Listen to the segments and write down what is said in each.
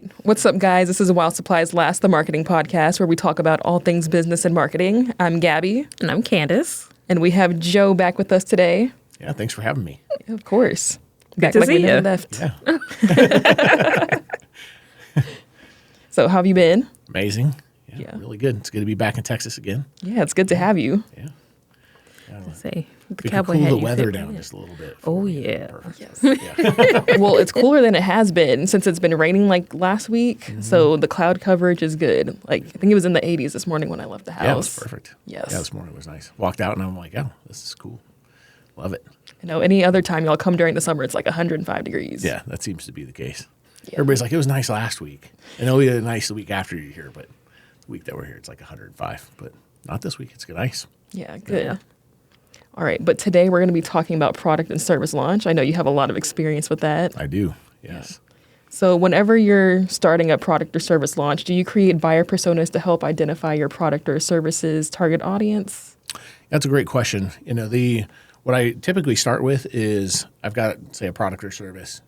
right. What's up, guys? This is While Supplies Last, the marketing podcast where we talk about all things business and marketing. I'm Gabby. And I'm Candace. And we have Joe back with us today. Yeah, thanks for having me. Yeah, of course. Good to see we never you. left. Yeah. So how have you been? Amazing. Yeah. Really good. It's good to be back in Texas again. Yeah, it's good to have you. Yeah. Say, the We cowboy can hat cool the you weather fit down in. just a little bit. Oh, yeah. Yes. Yeah. Well, it's cooler than it has been since it's been raining like last week. Mm-hmm. So the cloud coverage is good. Like I think it was in the 80s this morning when I left the house. Yeah, it was perfect. Yes. Yeah, this morning was nice. Walked out and I'm like, oh, this is cool. Love it. You know, any other time y'all come during the summer, it's like 105 degrees. Yeah, that seems to be the case. Yeah. Everybody's like, it was nice last week. And it'll be nice the week after you're here, but the week that we're here, it's like 105. But not this week. It's good ice. Yeah, good. Yeah. All right, but today we're going to be talking about product and service launch. I know you have a lot of experience with that. I do. Yes. So whenever you're starting a product or service launch, do you create buyer personas to help identify your product or services target audience? That's a great question. You know, what I typically start with is I've got, say, a product or service.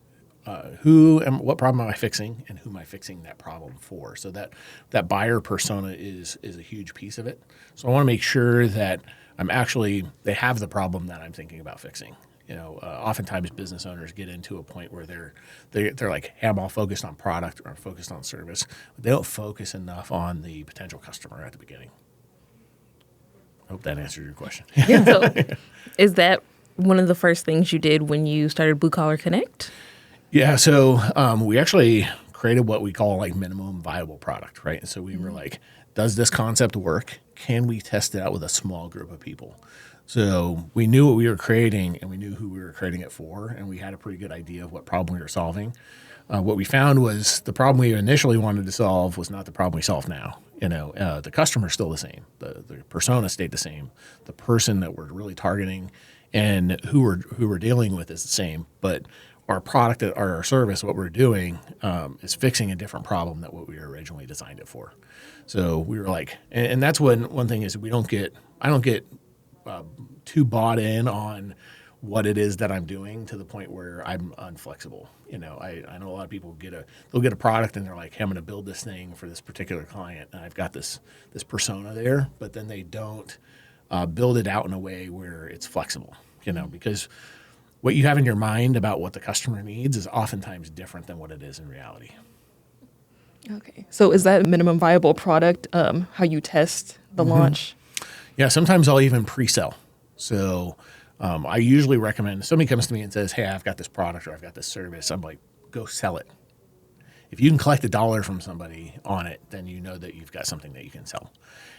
What problem am I fixing, and who am I fixing that problem for? So that buyer persona is a huge piece of it. So I want to make sure that they have the problem that I'm thinking about fixing. You know, oftentimes business owners get into a point where they're like, hey, I'm all focused on product or I'm focused on service. But they don't focus enough on the potential customer at the beginning. I hope that answered your question. Yeah. So, is that one of the first things you did when you started Blue Collar Connect? Yeah, so we actually created what we call like minimum viable product, right? And so we were like, does this concept work? Can we test it out with a small group of people? So we knew what we were creating and we knew who we were creating it for, and we had a pretty good idea of what problem we were solving. What we found was the problem we initially wanted to solve was not the problem we solve now. You know, the customer's still the same. The persona stayed the same. The person that we're really targeting and who we're dealing with is the same, but our product or our service, what we're doing, is fixing a different problem than what we originally designed it for. So we were like, and that's one thing is I don't get too bought in on what it is that I'm doing to the point where I'm unflexible. You know, I know a lot of people they'll get a product and they're like, hey, I'm going to build this thing for this particular client, and I've got this persona there, but then they don't build it out in a way where it's flexible. You know, because what you have in your mind about what the customer needs is oftentimes different than what it is in reality. Okay. So is that minimum viable product how you test the launch? Yeah, sometimes I'll even pre-sell. So I usually recommend, somebody comes to me and says, hey, I've got this product or I've got this service. I'm like, go sell it. If you can collect $1 from somebody on it, then you know that you've got something that you can sell.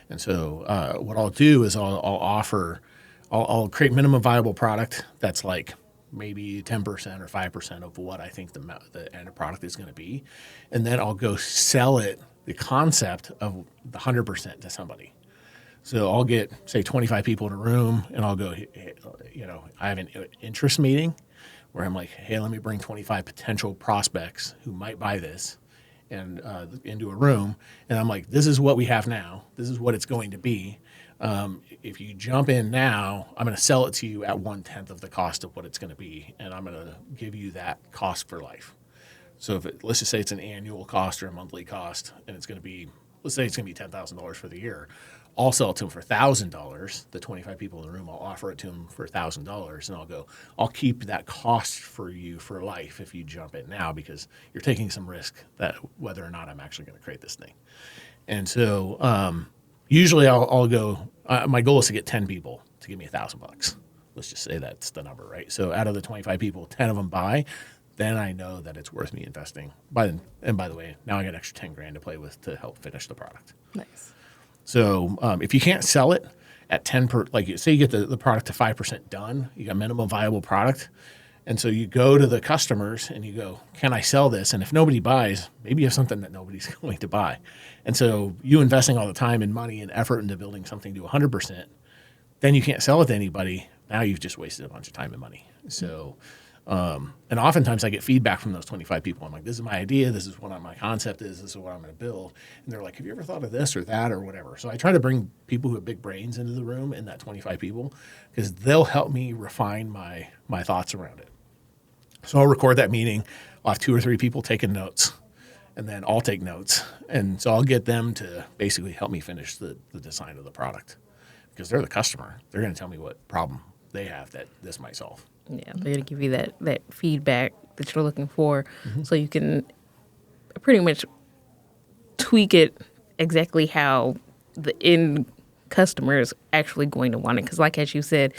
And so what I'll do is I'll create minimum viable product that's like maybe 10% or 5% of what I think the end product is going to be. And then I'll go sell the concept of the 100% to somebody. So I'll get, say, 25 people in a room, and I'll go, you know, I have an interest meeting where I'm like, hey, let me bring 25 potential prospects who might buy this and into a room. And I'm like, this is what we have now. This is what it's going to be. If you jump in now, I'm going to sell it to you at 1/10 of the cost of what it's going to be, and I'm going to give you that cost for life. So let's just say it's an annual cost or a monthly cost, and it's going to be, let's say it's going to be $10,000 for the year. I'll sell it to them for $1,000. The 25 people in the room, I'll offer it to them for $1,000, and I'll keep that cost for you for life if you jump in now, because you're taking some risk that whether or not I'm actually going to create this thing. And so usually I'll go. My goal is to get 10 people to give me $1,000. Let's just say that's the number, right? So out of the 25 people, 10 of them buy. Then I know that it's worth me investing. And by the way, now I got an extra 10 grand to play with to help finish the product. Nice. So if you can't sell it at 10 like say you get the product to 5% done, you got minimum viable product. And so you go to the customers and you go, can I sell this? And if nobody buys, maybe you have something that nobody's going to buy. And so you investing all the time and money and effort into building something to 100%, then you can't sell it to anybody. Now you've just wasted a bunch of time and money. So, and oftentimes I get feedback from those 25 people. I'm like, this is my idea. This is what my concept is. This is what I'm going to build. And they're like, have you ever thought of this or that or whatever? So I try to bring people who have big brains into the room in that 25 people, because they'll help me refine my thoughts around it. So I'll record that meeting. I'll have 2 or 3 people taking notes. and then I'll take notes. And so I'll get them to basically help me finish the design of the product because they're the customer. They're going to tell me what problem they have that this might solve. Yeah, they're going to give you that feedback that you're looking for so you can pretty much tweak it exactly how the end customer is actually going to want it. Because like as you said,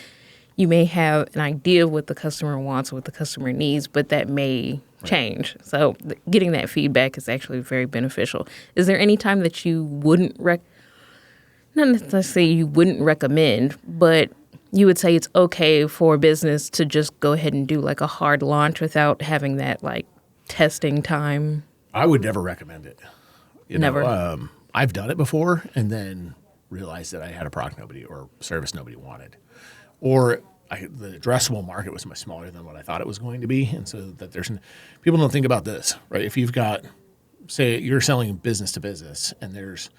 you may have an idea of what the customer wants, what the customer needs, but that may change. So getting that feedback is actually very beneficial. Is there any time that you wouldn't not necessarily you wouldn't recommend, but you would say it's okay for a business to just go ahead and do like a hard launch without having that like testing time? I would never recommend it. Never. I've done it before and then realized that I had a product or service nobody wanted. Or the addressable market was much smaller than what I thought it was going to be. And so that people don't think about this, right? If you've got, say you're selling business to business and there's,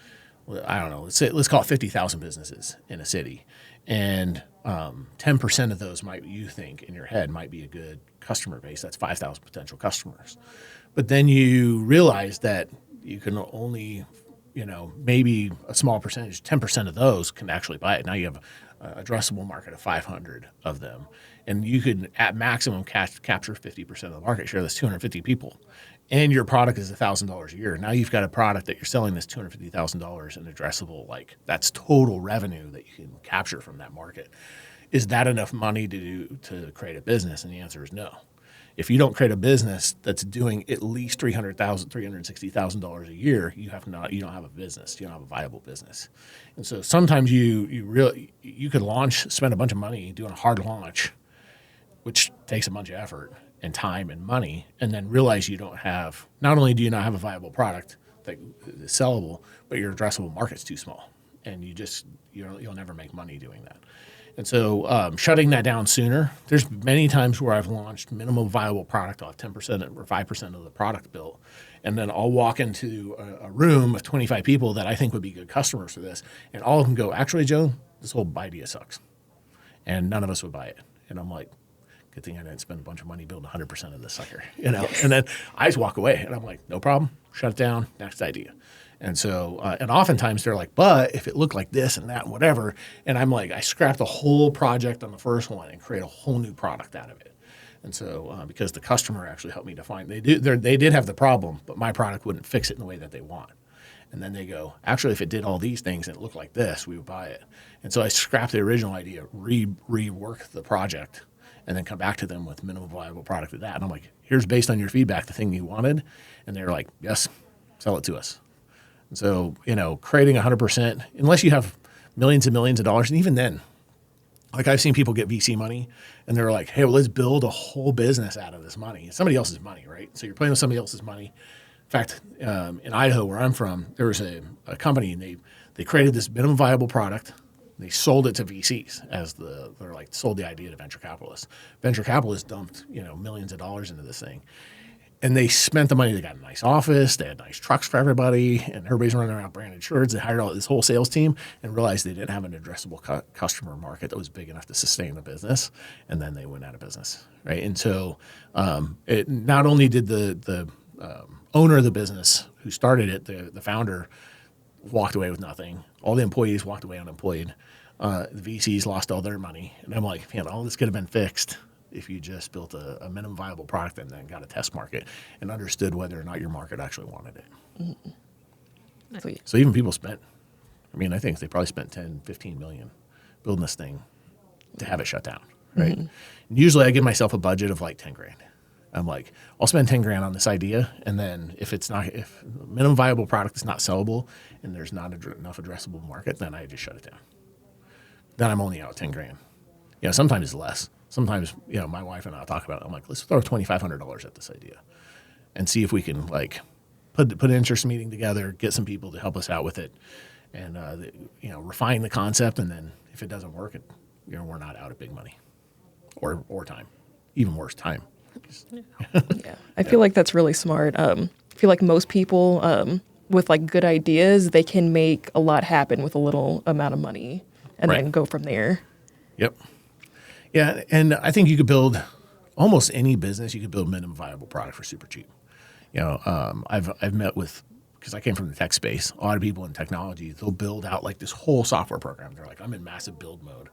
I don't know, let's call it 50,000 businesses in a city. And 10% of those you think in your head might be a good customer base. That's 5,000 potential customers. But then you realize that you can only, maybe a small percentage, 10% of those can actually buy it. Now you have an addressable market of 500 of them. And you could, at maximum, capture 50% of the market share. That's 250 people. And your product is $1,000 a year. Now you've got a product that you're selling that's $250,000 in addressable, that's total revenue that you can capture from that market. Is that enough money to create a business? And the answer is no. If you don't create a business that's doing at least $300,000, $360,000 a year, you don't have a business. You don't have a viable business. And so sometimes you could spend a bunch of money doing a hard launch, which takes a bunch of effort and time and money, and then realize not only do you not have a viable product that is sellable, but your addressable market's too small, and you'll never make money doing that. And so shutting that down sooner, there's many times where I've launched minimum viable product. I'll have 10% or 5% of the product built. And then I'll walk into a room of 25 people that I think would be good customers for this. And all of them go, actually, Joe, this whole idea sucks. And none of us would buy it. And I'm like, good thing I didn't spend a bunch of money building 100% of this sucker. And then I just walk away. And I'm like, no problem. Shut it down. Next idea. And so, and oftentimes they're like, but if it looked like this and that and whatever, and I'm like, I scrap the whole project on the first one and create a whole new product out of it. And so, because the customer actually helped me define, they did have the problem, but my product wouldn't fix it in the way that they want. And then they go, actually, if it did all these things and it looked like this, we would buy it. And so I scrapped the original idea, rework the project, and then come back to them with minimum viable product of that. And I'm like, here's based on your feedback, the thing you wanted. And they're like, yes, sell it to us. So, creating 100%, unless you have millions and millions of dollars, and even then, like I've seen people get VC money and they're like, hey, well, let's build a whole business out of this money. It's somebody else's money, right? So you're playing with somebody else's money. In fact, in Idaho, where I'm from, there was a company and they created this minimum viable product. They sold it to VCs sold the idea to venture capitalists. Venture capitalists dumped, millions of dollars into this thing. And they spent the money. They got a nice office. They had nice trucks for everybody. And everybody's running around branded shirts. They hired this whole sales team and realized they didn't have an addressable customer market that was big enough to sustain the business. And then they went out of business, right? And so it not only did the owner of the business who started it, the founder, walked away with nothing. All the employees walked away unemployed. The VCs lost all their money. And I'm like, man, all this could have been fixed if you just built a minimum viable product and then got a test market and understood whether or not your market actually wanted it. Mm-hmm. So even people I think they probably spent 10, 15 million building this thing to have it shut down, right? Mm-hmm. And usually I give myself a budget of like 10 grand. I'm like, I'll spend 10 grand on this idea. And then if minimum viable product is not sellable and there's not enough addressable market, then I just shut it down. Then I'm only out 10 grand. Sometimes it's less. Sometimes, my wife and I will talk about it. I'm like, let's throw $2,500 at this idea and see if we can put an interest meeting together, get some people to help us out with it and, refine the concept. And then if it doesn't work, we're not out of big money or time, even worse, time. Yeah. I feel like that's really smart. I feel like most people with good ideas, they can make a lot happen with a little amount of money and then go from there. Yep. Yeah, and I think you could build almost any business. You could build minimum viable product for super cheap. I've met with, because I came from the tech space, a lot of people in technology, they'll build out like this whole software program. They're like, I'm in massive build mode.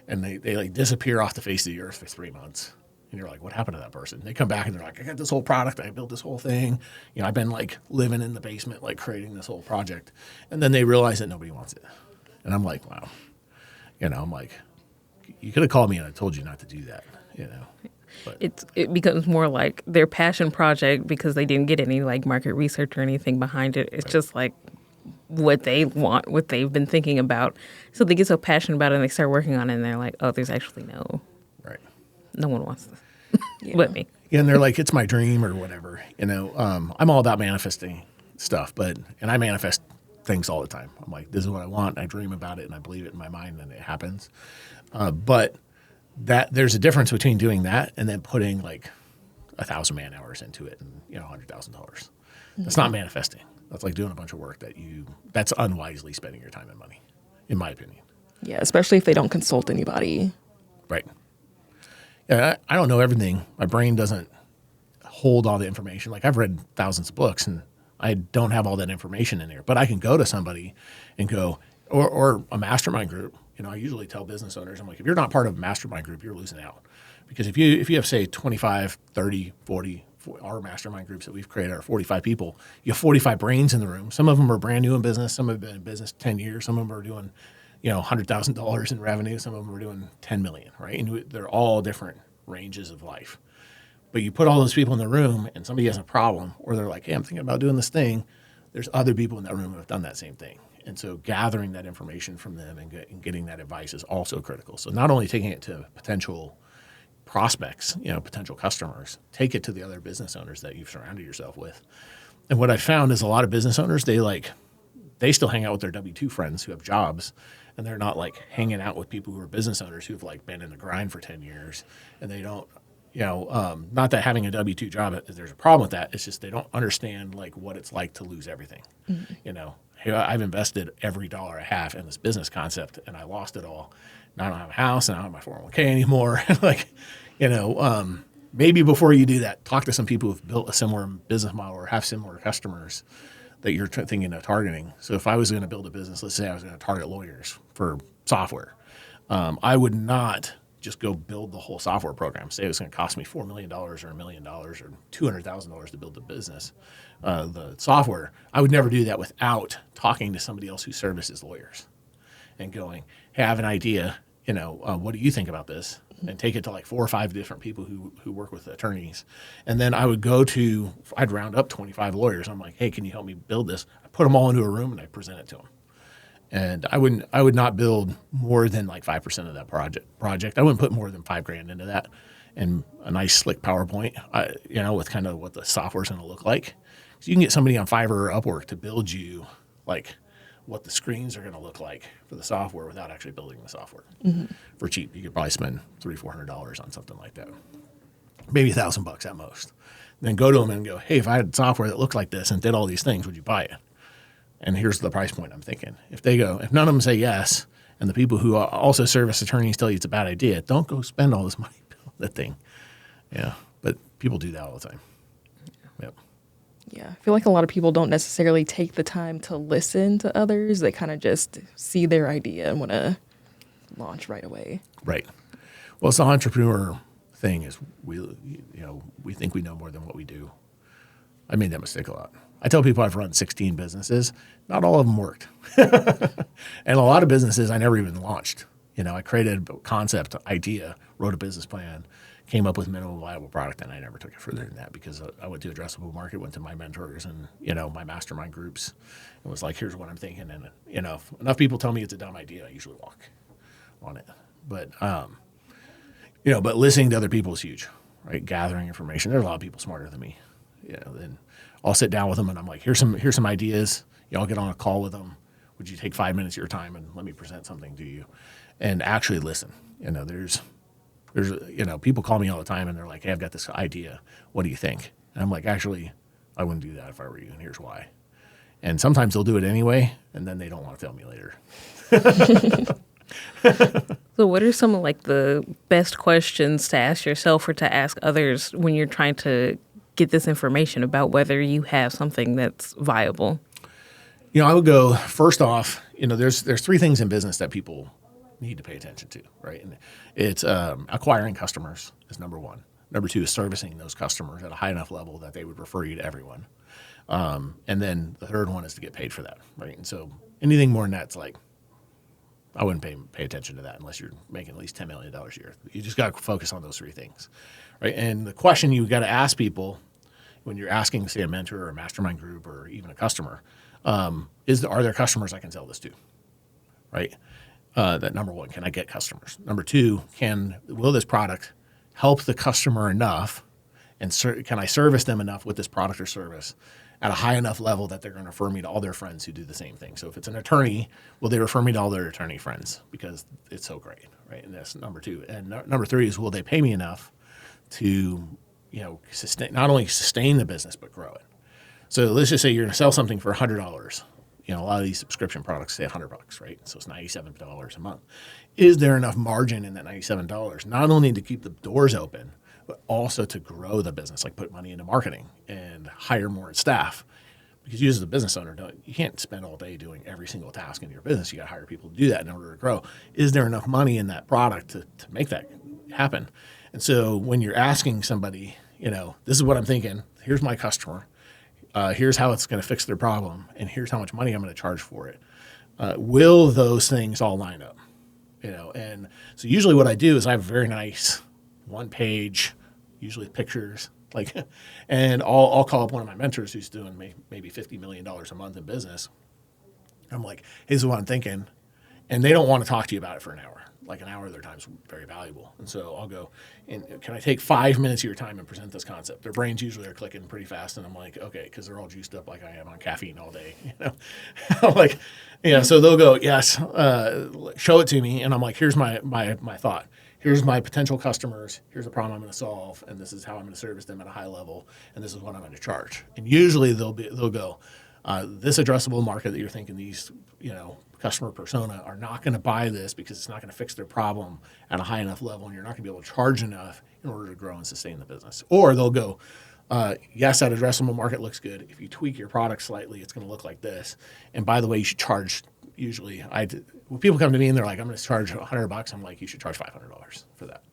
And they like disappear off the face of the earth for 3 months. And you're like, what happened to that person? They come back and they're like, I got this whole product. I built this whole thing. I've been like living in the basement, like creating this whole project. And then they realize that nobody wants it. And I'm like, wow. I'm like, you could have called me and I told you not to do that, But It becomes more like their passion project because they didn't get any like market research or anything behind it. It's just like what they want, what they've been thinking about. So they get so passionate about it and they start working on it and they're like, oh, there's actually no one wants this but me. Yeah, and they're like, it's my dream or whatever. I'm all about manifesting stuff, and I manifest things all the time. I'm like, this is what I want. And I dream about it and I believe it in my mind and it happens. But that there's a difference between doing that and then putting like 1,000 man hours into it and $100,000. That's not manifesting. That's like doing a bunch of work that's unwisely spending your time and money, in my opinion. Yeah, especially if they don't consult anybody. Right. Yeah, I don't know everything. My brain doesn't hold all the information. Like I've read thousands of books and I don't have all that information in there, but I can go to somebody and go, or a mastermind group. I usually tell business owners, I'm like, if you're not part of a mastermind group, you're losing out. Because if you have, say, 25, 30, 40, our mastermind groups that we've created are 45 people, you have 45 brains in the room. Some of them are brand new in business. Some have been in business 10 years. Some of them are doing, $100,000 in revenue. Some of them are doing 10 million, right? And they're all different ranges of life. But you put all those people in the room and somebody has a problem or they're like, hey, I'm thinking about doing this thing. There's other people in that room who have done that same thing. And so gathering that information from them and getting that advice is also critical. So not only taking it to potential prospects, potential customers, take it to the other business owners that you've surrounded yourself with. And what I found is a lot of business owners, they still hang out with their W-2 friends who have jobs, and they're not like hanging out with people who are business owners who've like been in the grind for 10 years. And they don't, not that having a W-2 job, there's a problem with that. It's just they don't understand like what it's like to lose everything. Mm-hmm. Hey, I've invested every dollar I have in this business concept and I lost it all. Now I don't have a house and I don't have my 401k anymore. Maybe before you do that, talk to some people who've built a similar business model or have similar customers that you're thinking of targeting. So if I was going to build a business, let's say I was going to target lawyers for software, I would not just go build the whole software program. Say it was going to cost me $4 million or $1 million or $200,000 to build the business, the software. I would never do that without talking to somebody else who services lawyers and going, hey, I have an idea. What do you think about this? And take it to like 4 or 5 different people who work with attorneys. And then I'd round up 25 lawyers. I'm like, hey, can you help me build this? I put them all into a room and I present it to them. And I would not build more than like 5% of that project. I wouldn't put more than $5,000 into that and a nice slick PowerPoint, with kind of what the software's going to look like. So you can get somebody on Fiverr or Upwork to build you like what the screens are going to look like for the software without actually building the software for cheap. You could probably spend $300-$400 on something like that, maybe $1,000 at most. And then go to them and go, hey, if I had software that looked like this and did all these things, would you buy it? And here's the price point I'm thinking. If none of them say yes, and the people who also service attorneys tell you it's a bad idea, don't go spend all this money building that thing. Yeah, but people do that all the time. Yep. Yeah, I feel like a lot of people don't necessarily take the time to listen to others. They kind of just see their idea and want to launch right away. Right. Well, it's the entrepreneur thing is we think we know more than what we do. I made that mistake a lot. I tell people I've run 16 businesses. Not all of them worked. And a lot of businesses I never even launched. I created a concept, idea, wrote a business plan, came up with minimum viable product, and I never took it further than that because I went to addressable market, went to my mentors and, my mastermind groups and was like, here's what I'm thinking. And, if enough people tell me it's a dumb idea, I usually walk on it. But, but listening to other people is huge, right? Gathering information. There are a lot of people smarter than me. Then I'll sit down with them and I'm like, here's some ideas. I'll get on a call with them. Would you take 5 minutes of your time and let me present something to you and actually listen? There's people call me all the time and they're like, hey, I've got this idea. What do you think? And I'm like, actually, I wouldn't do that if I were you, and here's why. And sometimes they'll do it anyway, and then they don't want to tell me later. So what are some of like the best questions to ask yourself or to ask others when you're trying to get this information about whether you have something that's viable? I would go first off. There's three things in business that people need to pay attention to, right? And it's acquiring customers is number one. Number two is servicing those customers at a high enough level that they would refer you to everyone. And then the third one is to get paid for that, right? And so anything more than that's like, I wouldn't pay attention to that unless you're making at least $10 million a year. You just got to focus on those three things, right? And the question you got to ask people when you're asking, say, a mentor or a mastermind group or even a customer, are there customers I can sell this to, right? That number one, can I get customers? Number two, will this product help the customer enough, and can I service them enough with this product or service at a high enough level that they're going to refer me to all their friends who do the same thing? So if it's an attorney, will they refer me to all their attorney friends because it's so great, right? And that's number two. And number three is, will they pay me enough to, not only sustain the business but grow it? So let's just say you're going to sell something for $100. A lot of these subscription products say $100, right? So it's $97 a month. Is there enough margin in that $97, not only to keep the doors open, but also to grow the business, like put money into marketing and hire more staff? Because you as a business owner, you can't spend all day doing every single task in your business. You got to hire people to do that in order to grow. Is there enough money in that product to make that happen? And so when you're asking somebody, this is what I'm thinking, here's my customer, here's how it's going to fix their problem, and here's how much money I'm going to charge for it. Will those things all line up? And so usually what I do is I have a very nice one-page, usually pictures, and I'll call up one of my mentors who's doing maybe $50 million a month in business. I'm like, hey, this is what I'm thinking. And they don't want to talk to you about it for an hour. Like an hour of their time is very valuable. And so I'll go, and can I take 5 minutes of your time and present this concept? Their brains usually are clicking pretty fast. And I'm like, okay, because they're all juiced up like I am on caffeine all day. I'm like, so they'll go, yes, show it to me. And I'm like, here's my thought. Here's my potential customers. Here's the problem I'm going to solve. And this is how I'm going to service them at a high level. And this is what I'm going to charge. And usually they'll go, this addressable market that you're thinking these, customer persona are not going to buy this because it's not going to fix their problem at a high enough level, and you're not going to be able to charge enough in order to grow and sustain the business. Or they'll go, yes, that addressable market looks good. If you tweak your product slightly, it's going to look like this. And by the way, you should charge. Usually, when people come to me and they're like, I'm going to charge $100, I'm like, you should charge $500 for that.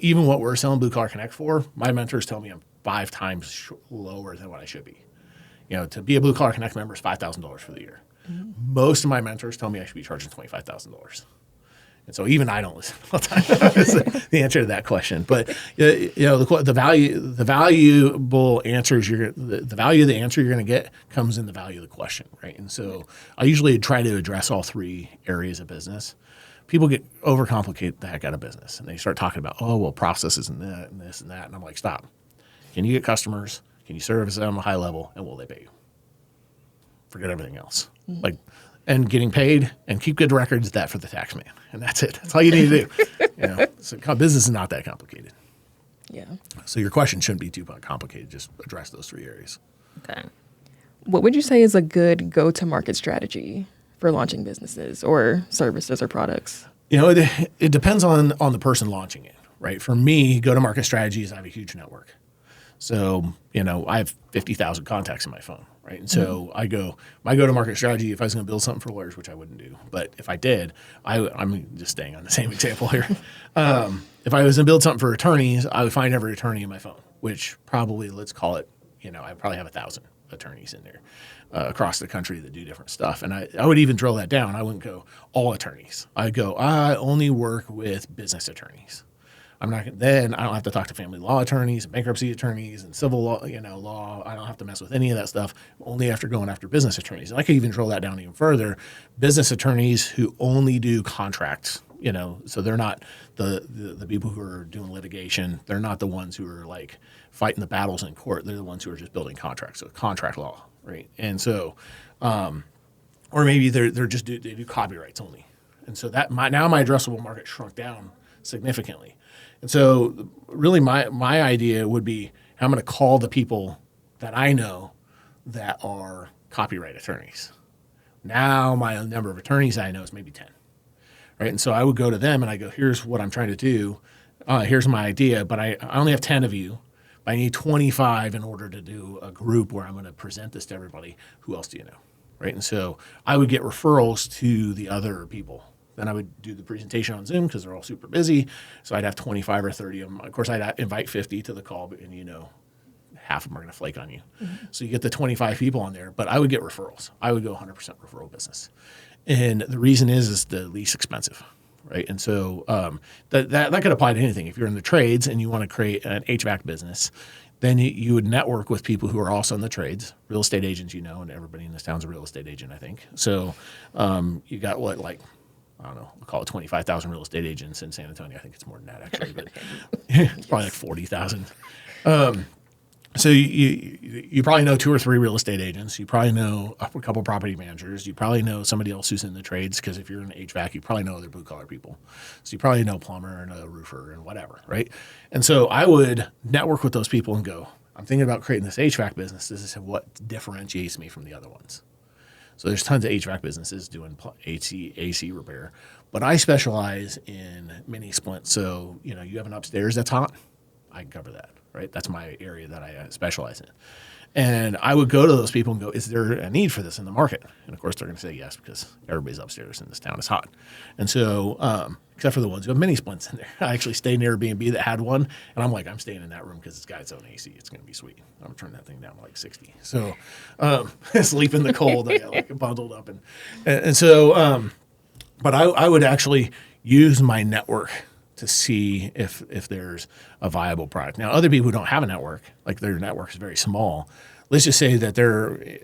Even what we're selling Blue Collar Connect for, my mentors tell me I'm 5 times lower than what I should be. To be a Blue Collar Connect member is $5,000 for the year. Mm-hmm. Most of my mentors tell me I should be charging $25,000. And so even I don't listen all the time. That's the answer to that question. But the valuable answers the value of the answer you're going to get comes in the value of the question, right? And so I usually try to address all three areas of business. People get overcomplicate the heck out of business, and they start talking about, processes and that and this and that. And I'm like, stop. Can you get customers? Can you service them at a high level, and will they pay you? Forget everything else. Mm-hmm. And getting paid and keep good records of that for the tax man. And that's it. That's all you need to do. So business is not that complicated. Yeah. So your question shouldn't be too complicated. Just address those three areas. Okay. What would you say is a good go-to-market strategy for launching businesses or services or products? It depends on the person launching it, right? For me, go-to-market strategy is I have a huge network. So, I have 50,000 contacts in my phone, right? And so my go-to-market strategy, if I was going to build something for lawyers, which I wouldn't do, but if I did, I'm just staying on the same example here. If I was going to build something for attorneys, I would find every attorney in my phone, which probably, let's call it, I probably have 1,000 attorneys in there across the country that do different stuff. And I would even drill that down. I wouldn't go all attorneys. I'd go, I only work with business attorneys. Then I don't have to talk to family law attorneys, bankruptcy attorneys, and civil law, law. I don't have to mess with any of that stuff, only after going after business attorneys. And I could even drill that down even further. Business attorneys who only do contracts, so they're not the people who are doing litigation. They're not the ones who are like fighting the battles in court. They're the ones who are just building contracts, so contract law, right? And so, or maybe they do copyrights only. And so my addressable market shrunk down significantly. And so really my idea would be I'm going to call the people that I know that are copyright attorneys. Now my number of attorneys I know is maybe 10, right? And so I would go to them and I go, here's what I'm trying to do. Here's my idea, but I only have 10 of you, but I need 25 in order to do a group where I'm going to present this to everybody. Who else do you know? Right. And so I would get referrals to the other people. Then I would do the presentation on Zoom because they're all super busy. So I'd have 25 or 30 of them. Of course, I'd invite 50 to the call, and half of them are going to flake on you. Mm-hmm. So you get the 25 people on there, but I would get referrals. I would go 100% referral business. And the reason is the least expensive, right? And so that could apply to anything. If you're in the trades and you want to create an HVAC business, then you would network with people who are also in the trades, real estate agents, and everybody in this town's a real estate agent, I think. So you got I don't know, we'll call it 25,000 real estate agents in San Antonio. I think it's more than that, actually, but it's probably like 40,000. So you probably know 2 or 3 real estate agents. You probably know a couple property managers. You probably know somebody else who's in the trades, because if you're in HVAC, you probably know other blue-collar people. So you probably know a plumber and a roofer and whatever, right? And so I would network with those people and go, I'm thinking about creating this HVAC business. This is what differentiates me from the other ones. So there's tons of HVAC businesses doing AC repair, but I specialize in mini splints. So, you have an upstairs that's hot, I can cover that, right? That's my area that I specialize in. And I would go to those people and go, is there a need for this in the market? And of course, they're going to say yes, because everybody's upstairs in this town is hot. And so, except for the ones who have mini splints in there. I actually stayed in Airbnb that had one, and I'm like, I'm staying in that room because it's got its own AC. It's going to be sweet. I'm going to turn that thing down to like 60. So, sleep in the cold. I got bundled up. And so, but I would actually use my network to see if there's a viable product. Now, other people who don't have a network, like their network is very small, let's just say that they're,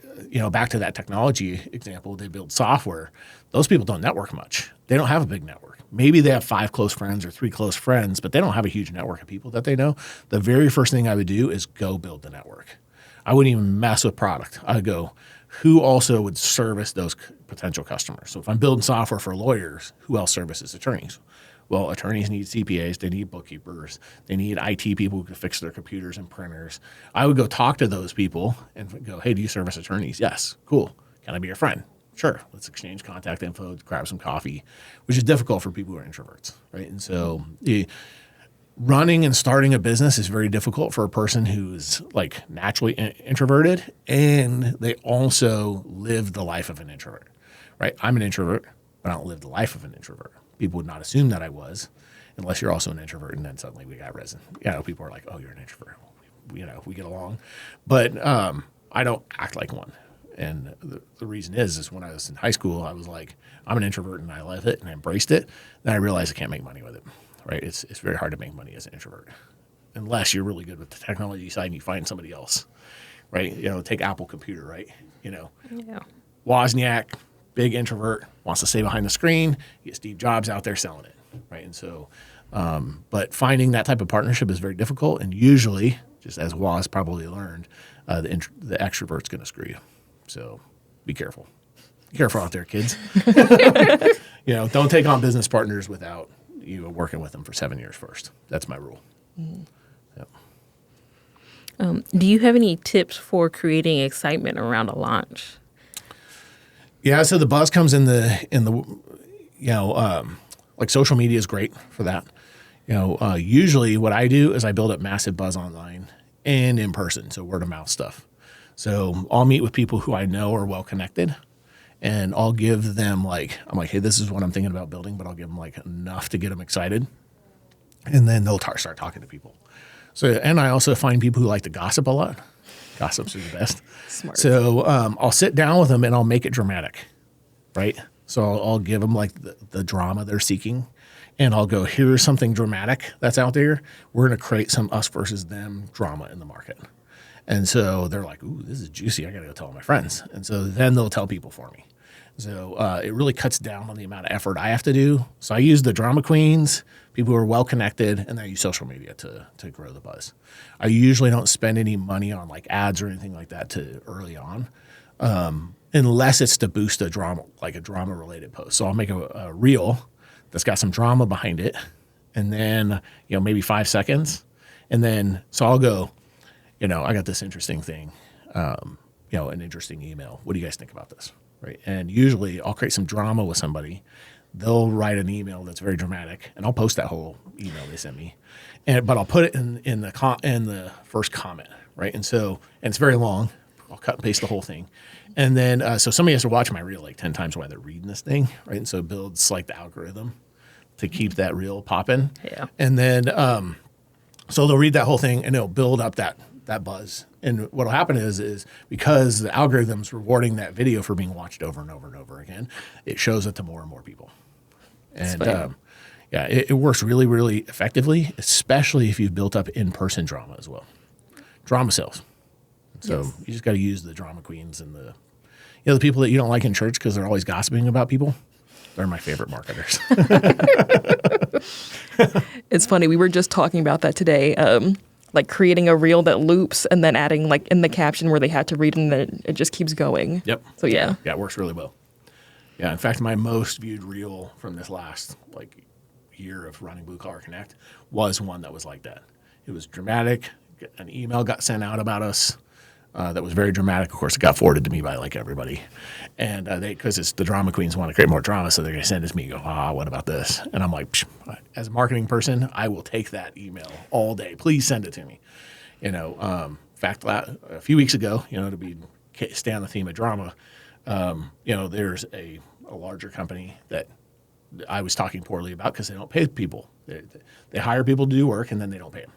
back to that technology example, they build software. Those people don't network much. They don't have a big network. Maybe they have 5 close friends or 3 close friends, but they don't have a huge network of people that they know. The very first thing I would do is go build the network. I wouldn't even mess with product. I would go, who also would service those potential customers? So if I'm building software for lawyers, who else services attorneys? Well, attorneys need CPAs, they need bookkeepers, they need IT people who can fix their computers and printers. I would go talk to those people and go, hey, do you service attorneys? Yes. Cool. Can I be your friend? Sure. Let's exchange contact info, grab some coffee, which is difficult for people who are introverts, right? And so running and starting a business is very difficult for a person who's like naturally introverted, and they also live the life of an introvert, right? I'm an introvert, but I don't live the life of an introvert. People would not assume that I was, unless you're also an introvert, and then suddenly we got resin. People are like, "Oh, you're an introvert." We get along, but I don't act like one. And the reason is when I was in high school, I was like, "I'm an introvert," and I love it and I embraced it. Then I realized I can't make money with it. Right? It's very hard to make money as an introvert, unless you're really good with the technology side and you find somebody else. Right? Take Apple Computer. Right? Yeah. Wozniak. Big introvert, wants to stay behind the screen. You get Steve Jobs out there selling it, right? And so, but finding that type of partnership is very difficult. And usually, just as Woz probably learned, the extrovert's going to screw you. So be careful. Be careful out there, kids. Don't take on business partners without you working with them for 7 years first. That's my rule. Mm-hmm. Yep. Do you have any tips for creating excitement around a launch? Yeah, so the buzz comes in the like social media is great for that. Usually what I do is I build up massive buzz online and in person, so word of mouth stuff. So I'll meet with people who I know are well connected, and I'll give them I'm like, hey, this is what I'm thinking about building, but I'll give them enough to get them excited, and then they'll start talking to people. So, and I also find people who like to gossip a lot. Gossips are the best. Smart. So I'll sit down with them and I'll make it dramatic, right? So I'll give them the drama they're seeking, and I'll go, here's something dramatic that's out there. We're going to create some us versus them drama in the market. And so they're like, ooh, this is juicy. I got to go tell my friends. And so then they'll tell people for me. So it really cuts down on the amount of effort I have to do. So I use the drama queens, people who are well connected, and then I use social media to grow the buzz. I usually don't spend any money on ads or anything like that early on, unless it's to boost a drama, like a drama related post. So I'll make a reel that's got some drama behind it, and then maybe 5 seconds, and then so I'll go, I got this interesting thing, an interesting email. What do you guys think about this? Right. And usually I'll create some drama with somebody. they'll write an email that's very dramatic, and I'll post that whole email they sent me, but I'll put it in the first comment, right? And it's very long. I'll cut and paste the whole thing, and then so somebody has to watch my reel like 10 times while they're reading this thing, right? And so it builds like the algorithm to keep that reel popping. Yeah. And then so they'll read that whole thing and it'll build up that buzz. And what'll happen is because the algorithm's rewarding that video for being watched over and over and over again, it shows it to more and more people. And it works really, really effectively, especially if you've built up in-person drama as well. Drama sells. So you just got to use the drama queens and the people that you don't like in church because they're always gossiping about people. They're my favorite marketers. It's funny. We were just talking about that today. Like creating a reel that loops and then adding like in the caption where they had to read and then it just keeps going. Yep. So yeah. Yeah, it works really well. Yeah, in fact, my most viewed reel from this last like year of running Blue Collar Connect was one that was like that. It was dramatic. An email got sent out about us that was very dramatic. Of course, it got forwarded to me by like everybody. And because it's the drama queens want to create more drama, so they're going to send it to me and go, what about this? And I'm like, as a marketing person, I will take that email all day. Please send it to me. In fact, a few weeks ago, to stay on the theme of drama, there's a larger company that I was talking poorly about because they don't pay people. They hire people to do work and then they don't pay them.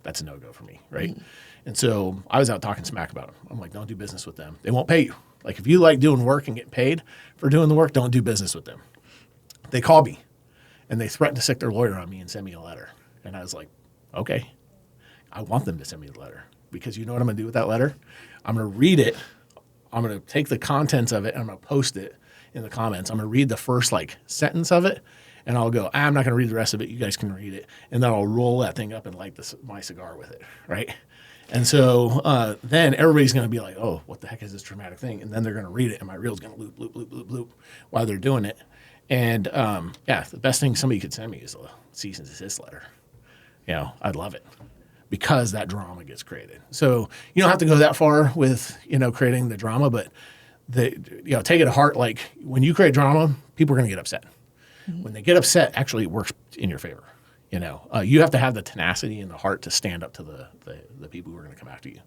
That's a no-go for me, right? Mm. And so I was out talking smack about them. I'm like, don't do business with them. They won't pay you. Like, if you like doing work and getting paid for doing the work, don't do business with them. They called me, and they threatened to stick their lawyer on me and send me a letter. And I was like, okay, I want them to send me the letter because you know what I'm going to do with that letter? I'm going to read it. I'm going to take the contents of it, and I'm going to post it in the comments. I'm going to read the first, sentence of it, and I'll go, I'm not going to read the rest of it. You guys can read it. And then I'll roll that thing up and light my cigar with it, right? And so then everybody's going to be like, oh, what the heck is this dramatic thing? And then they're going to read it, and my reel's going to loop, loop, loop, loop, loop while they're doing it. And, the best thing somebody could send me is a cease and desist letter. I'd love it because that drama gets created. So you don't have to go that far with, creating the drama, but take it to heart. Like, when you create drama, people are going to get upset. Mm-hmm. When they get upset, actually it works in your favor. You have to have the tenacity and the heart to stand up to the people who are going to come after you.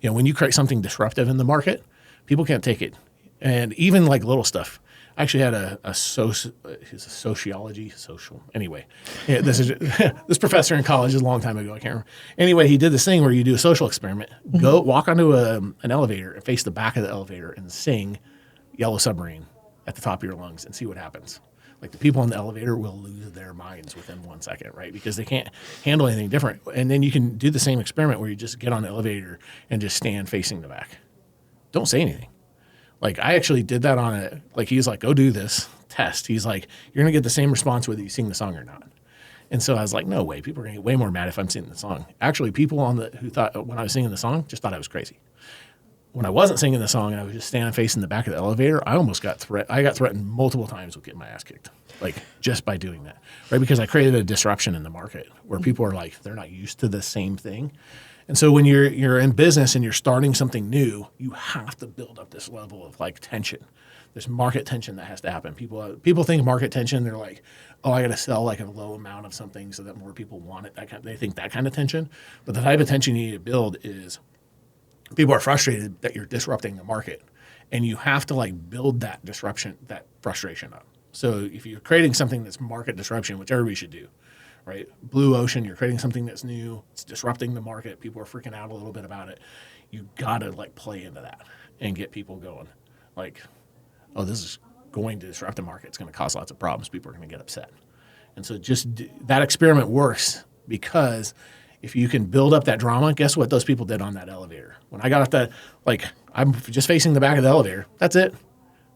When you create something disruptive in the market, people can't take it. And even like little stuff. I actually had this professor in college a long time ago. I can't remember. Anyway, he did this thing where you do a social experiment. Mm-hmm. Go walk onto an elevator and face the back of the elevator and sing Yellow Submarine at the top of your lungs and see what happens. Like, the people in the elevator will lose their minds within 1 second, right? Because they can't handle anything different. And then you can do the same experiment where you just get on the elevator and just stand facing the back. Don't say anything. Like, I actually did that he's like, go do this test. He's like, you're going to get the same response whether you sing the song or not. And so I was like, no way. People are going to get way more mad if I'm singing the song. Actually, people who thought when I was singing the song just thought I was crazy. When I wasn't singing the song and I was just standing facing the back of the elevator, I almost got threatened multiple times with getting my ass kicked, just by doing that, right? Because I created a disruption in the market where people are like, they're not used to the same thing. And so when you're in business and you're starting something new, you have to build up this level of tension. There's market tension that has to happen. People think market tension, they're like, oh, I got to sell a low amount of something so that more people want it. They think that kind of tension. But the type of tension you need to build is people are frustrated that you're disrupting the market, and you have to build that disruption, that frustration up. So if you're creating something that's market disruption, which everybody should do, right? Blue ocean, you're creating something that's new, it's disrupting the market, people are freaking out a little bit about it. You gotta play into that and get people going. Oh, this is going to disrupt the market. It's going to cause lots of problems. People are going to get upset. And so that experiment works because if you can build up that drama, guess what those people did on that elevator? When I got off that, I'm just facing the back of the elevator. That's it.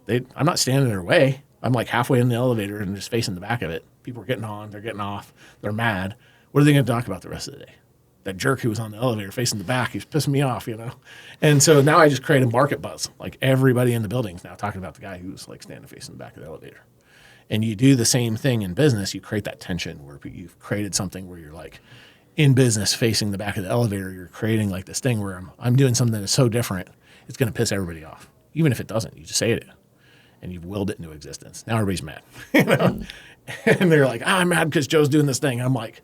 I'm not standing in their way. I'm halfway in the elevator and just facing the back of it. People are getting on. They're getting off. They're mad. What are they going to talk about the rest of the day? That jerk who was on the elevator facing the back, he's pissing me off, And so now I just create a market buzz. Everybody in the building is now talking about the guy who was standing facing the back of the elevator. And you do the same thing in business. You create that tension where you've created something where you're in business facing the back of the elevator. You're creating this thing where I'm doing something that's so different, it's going to piss everybody off. Even if it doesn't, you just say it. and you've willed it into existence. Now everybody's mad, and they're like, I'm mad because Joe's doing this thing. I'm like,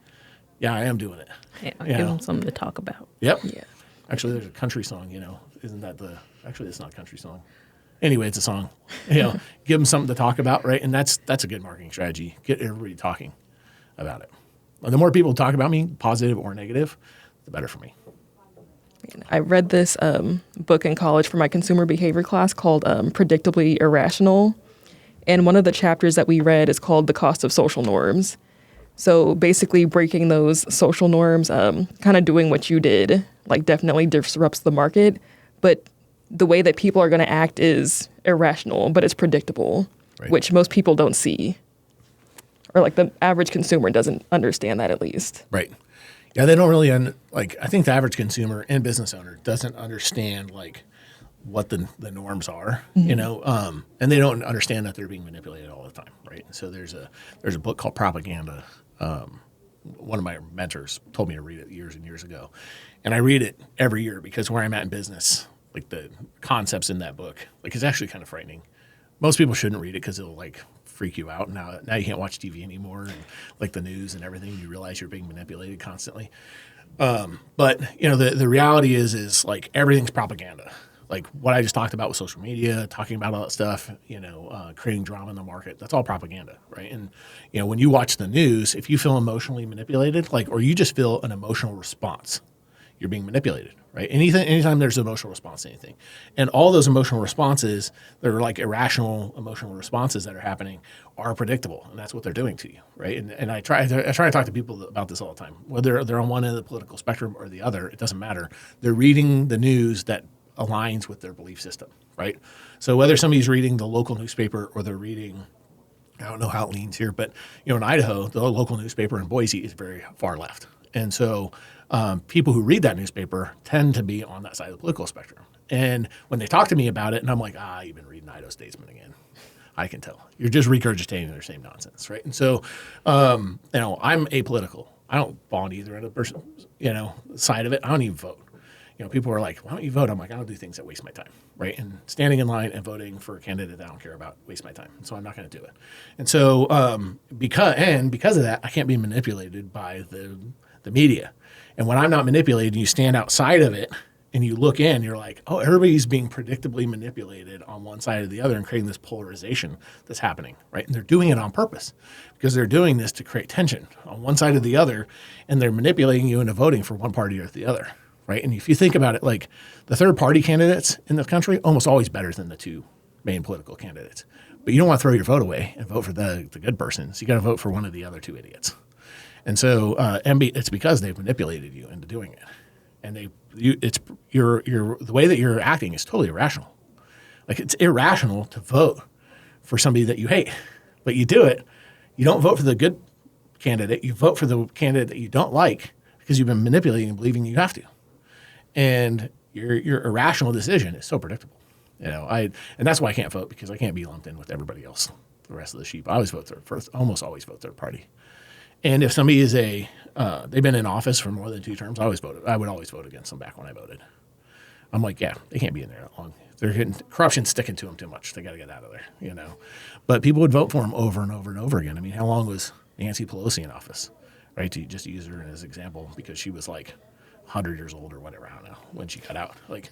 yeah, I am doing it. Yeah, give them something to talk about. Yep. Yeah. Actually, there's a country song, isn't that actually it's not a country song. Anyway, it's a song, give them something to talk about. Right. And that's a good marketing strategy. Get everybody talking about it. The more people talk about me, positive or negative, the better for me. I read this book in college for my consumer behavior class called Predictably Irrational. And one of the chapters that we read is called The Cost of Social Norms. So basically breaking those social norms, kind of doing what you did, like definitely disrupts the market. But the way that people are going to act is irrational, but it's predictable, right, which most people don't see. Or like the average consumer doesn't understand that at least. Right. Yeah, they don't really, I think the average consumer and business owner doesn't understand, like, what the norms are, and they don't understand that they're being manipulated all the time, right? And so there's a book called Propaganda. One of my mentors told me to read it years and years ago, and I read it every year because where I'm at in business, like the concepts in that book, like it's actually kind of frightening. Most people shouldn't read it because it'll like freak you out. Now you can't watch TV anymore, and like the news and everything. You realize you're being manipulated constantly. But the reality is like everything's propaganda. Like what I just talked about with social media, talking about all that stuff, creating drama in the market, that's all propaganda, right? And, when you watch the news, if you feel emotionally manipulated, or you just feel an emotional response, you're being manipulated, right? Anytime there's an emotional response to anything. And all those emotional responses, they're like irrational emotional responses that are happening, are predictable. And that's what they're doing to you, right? And I try to talk to people about this all the time. Whether they're on one end of the political spectrum or the other, it doesn't matter. They're reading the news that aligns with their belief system, right? So whether somebody's reading the local newspaper or they're reading, I don't know how it leans here, but in Idaho, the local newspaper in Boise is very far left. And so people who read that newspaper tend to be on that side of the political spectrum. And when they talk to me about it, and I'm like, you've been reading Idaho Statesman again. I can tell. You're just regurgitating their same nonsense, right? And so, I'm apolitical. I don't fall on either end of the person, side of it. I don't even vote. People are like, why don't you vote? I'm like, I don't do things that waste my time, right? And standing in line and voting for a candidate that I don't care about waste my time. And so I'm not going to do it. And so because of that, I can't be manipulated by the media. And when I'm not manipulated, you stand outside of it and you look in, you're like, oh, everybody's being predictably manipulated on one side or the other and creating this polarization that's happening, right? And they're doing it on purpose because they're doing this to create tension on one side or the other, and they're manipulating you into voting for one party or the other. Right. And if you think about it, like the third party candidates in the country, almost always better than the two main political candidates. But you don't want to throw your vote away and vote for the good person. So you got to vote for one of the other two idiots. And so it's because they've manipulated you into doing it. And the way that you're acting is totally irrational. Like it's irrational to vote for somebody that you hate. But you do it. You don't vote for the good candidate. You vote for the candidate that you don't like because you've been manipulating and believing you have to. And your irrational decision is so predictable, and that's why I can't vote, because I can't be lumped in with everybody else, the rest of the sheep. I always vote almost always vote third party. And if somebody is they've been in office for more than 2 terms, I would always vote against them back when I voted. I'm like, yeah, they can't be in there that long. They're getting corruption sticking to them too much. They got to get out of there, But people would vote for them over and over and over again. I mean, how long was Nancy Pelosi in office, right? To just use her as an example, because she was like 100 years old or whatever, I don't know, when she got out. Like,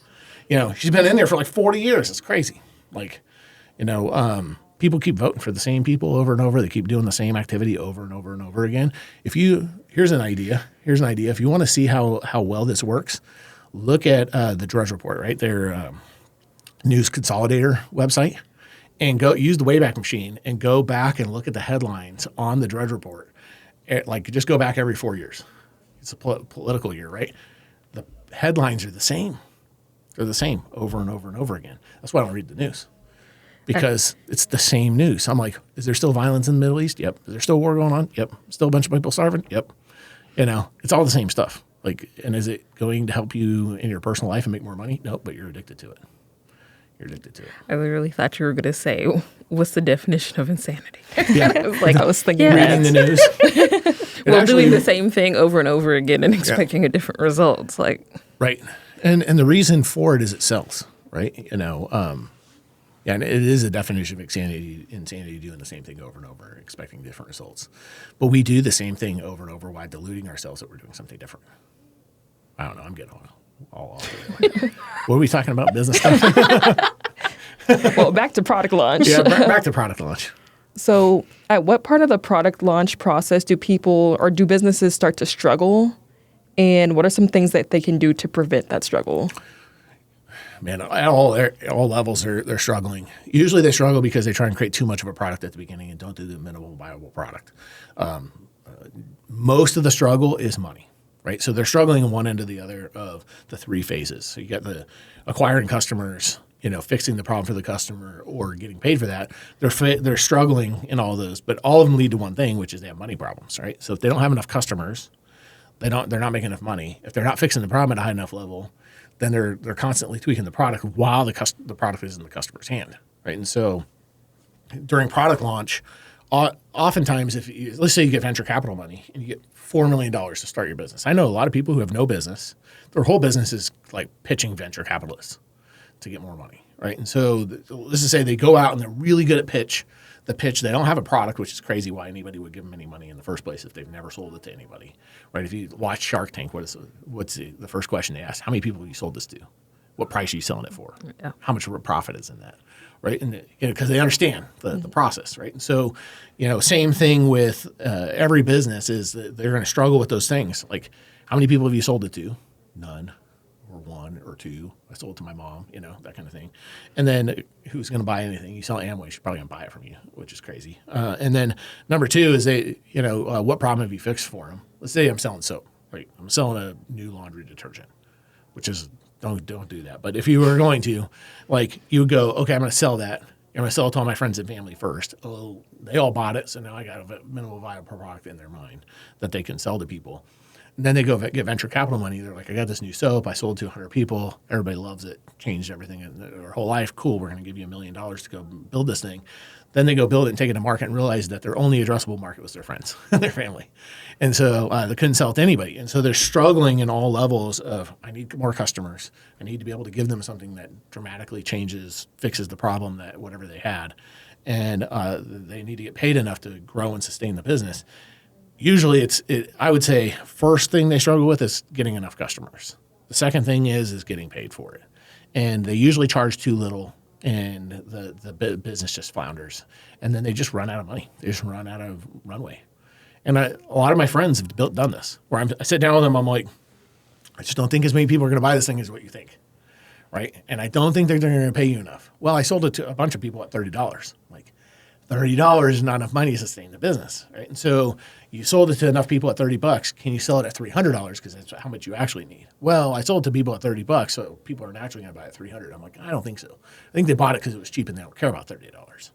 she's been in there for like 40 years. It's crazy. Like, people keep voting for the same people over and over. They keep doing the same activity over and over and over again. Here's an idea. If you want to see how well this works, look at the Drudge Report, right? Their news consolidator website, and go use the Wayback Machine and go back and look at the headlines on the Drudge Report. Just go back every 4 years. It's a political year, right? The headlines are the same. They're the same over and over and over again. That's why I don't read the news, because it's the same news. I'm like, is there still violence in the Middle East? Yep. Is there still war going on? Yep. Still a bunch of people starving? Yep. It's all the same stuff. Like, and is it going to help you in your personal life and make more money? Nope, but you're addicted to it. I literally thought you were going to say, what's the definition of insanity? Yeah. I was thinking reading the news. Doing the same thing over and over again and expecting a different result. Right. And the reason for it is it sells, right? Yeah, and it is a definition of insanity doing the same thing over and over, expecting different results. But we do the same thing over and over while deluding ourselves that we're doing something different. I don't know. I'm getting all off. What are we talking about? Business stuff? Well, back to product launch. Yeah, back to product launch. So at what part of the product launch process do people or do businesses start to struggle? And what are some things that they can do to prevent that struggle? Man, at all levels, they're struggling. Usually they struggle because they try and create too much of a product at the beginning and don't do the minimal viable product. Most of the struggle is money, right? So they're struggling in one end or the other of the three phases. So you got the acquiring customers, fixing the problem for the customer or getting paid for that. They're struggling in all those, but all of them lead to one thing, which is they have money problems, right? So if they don't have enough customers, they're not making enough money. If they're not fixing the problem at a high enough level, then they're constantly tweaking the product while the product is in the customer's hand, right? And so during product launch, oftentimes, let's say you get venture capital money and you get $4 million to start your business. I know a lot of people who have no business. Their whole business is like pitching venture capitalists to get more money, right? And so let's just say they go out and they're really good at the pitch. They don't have a product, which is crazy why anybody would give them any money in the first place if they've never sold it to anybody, right? If you watch Shark Tank, what's the first question they ask? How many people have you sold this to? What price are you selling it for? Yeah. How much profit is in that, right? And because they understand the process, right? And so, same thing with every business is that they're going to struggle with those things. Like, how many people have you sold it to? None. Or one or two. I sold it to my mom, that kind of thing. And then who's going to buy anything? You sell Amway, she's probably going to buy it from you, which is crazy. And then number two is what problem have you fixed for them? Let's say I'm selling soap, right? I'm selling a new laundry detergent, which is, don't do that. But if you were going to, you would go, okay, I'm going to sell that. I'm going to sell it to all my friends and family first. Oh, they all bought it, so now I got a minimal viable product in their mind that they can sell to people. And then they go get venture capital money. They're like, I got this new soap. I sold to 100 people. Everybody loves it. Changed everything in their whole life. Cool. We're going to give you $1 million to go build this thing. Then they go build it and take it to market and realize that their only addressable market was their friends and their family. And so they couldn't sell it to anybody. And so they're struggling in all levels of, I need more customers. I need to be able to give them something that dramatically fixes the problem that whatever they had. And they need to get paid enough to grow and sustain the business. Usually I would say first thing they struggle with is getting enough customers. The second thing is getting paid for it. And they usually charge too little and the business just flounders. And then they just run out of money. They just run out of runway. And a lot of my friends have done this where I sit down with them. I'm like, I just don't think as many people are going to buy this thing as what you think. Right. And I don't think they're going to pay you enough. Well, I sold it to a bunch of people at $30. I'm like, $30 is not enough money to sustain the business, right? And so you sold it to enough people at $30. Can you sell it at $300 because that's how much you actually need? Well, I sold it to people at $30, so people are naturally going to buy it at $300. I'm like, I don't think so. I think they bought it because it was cheap and they don't care about $30.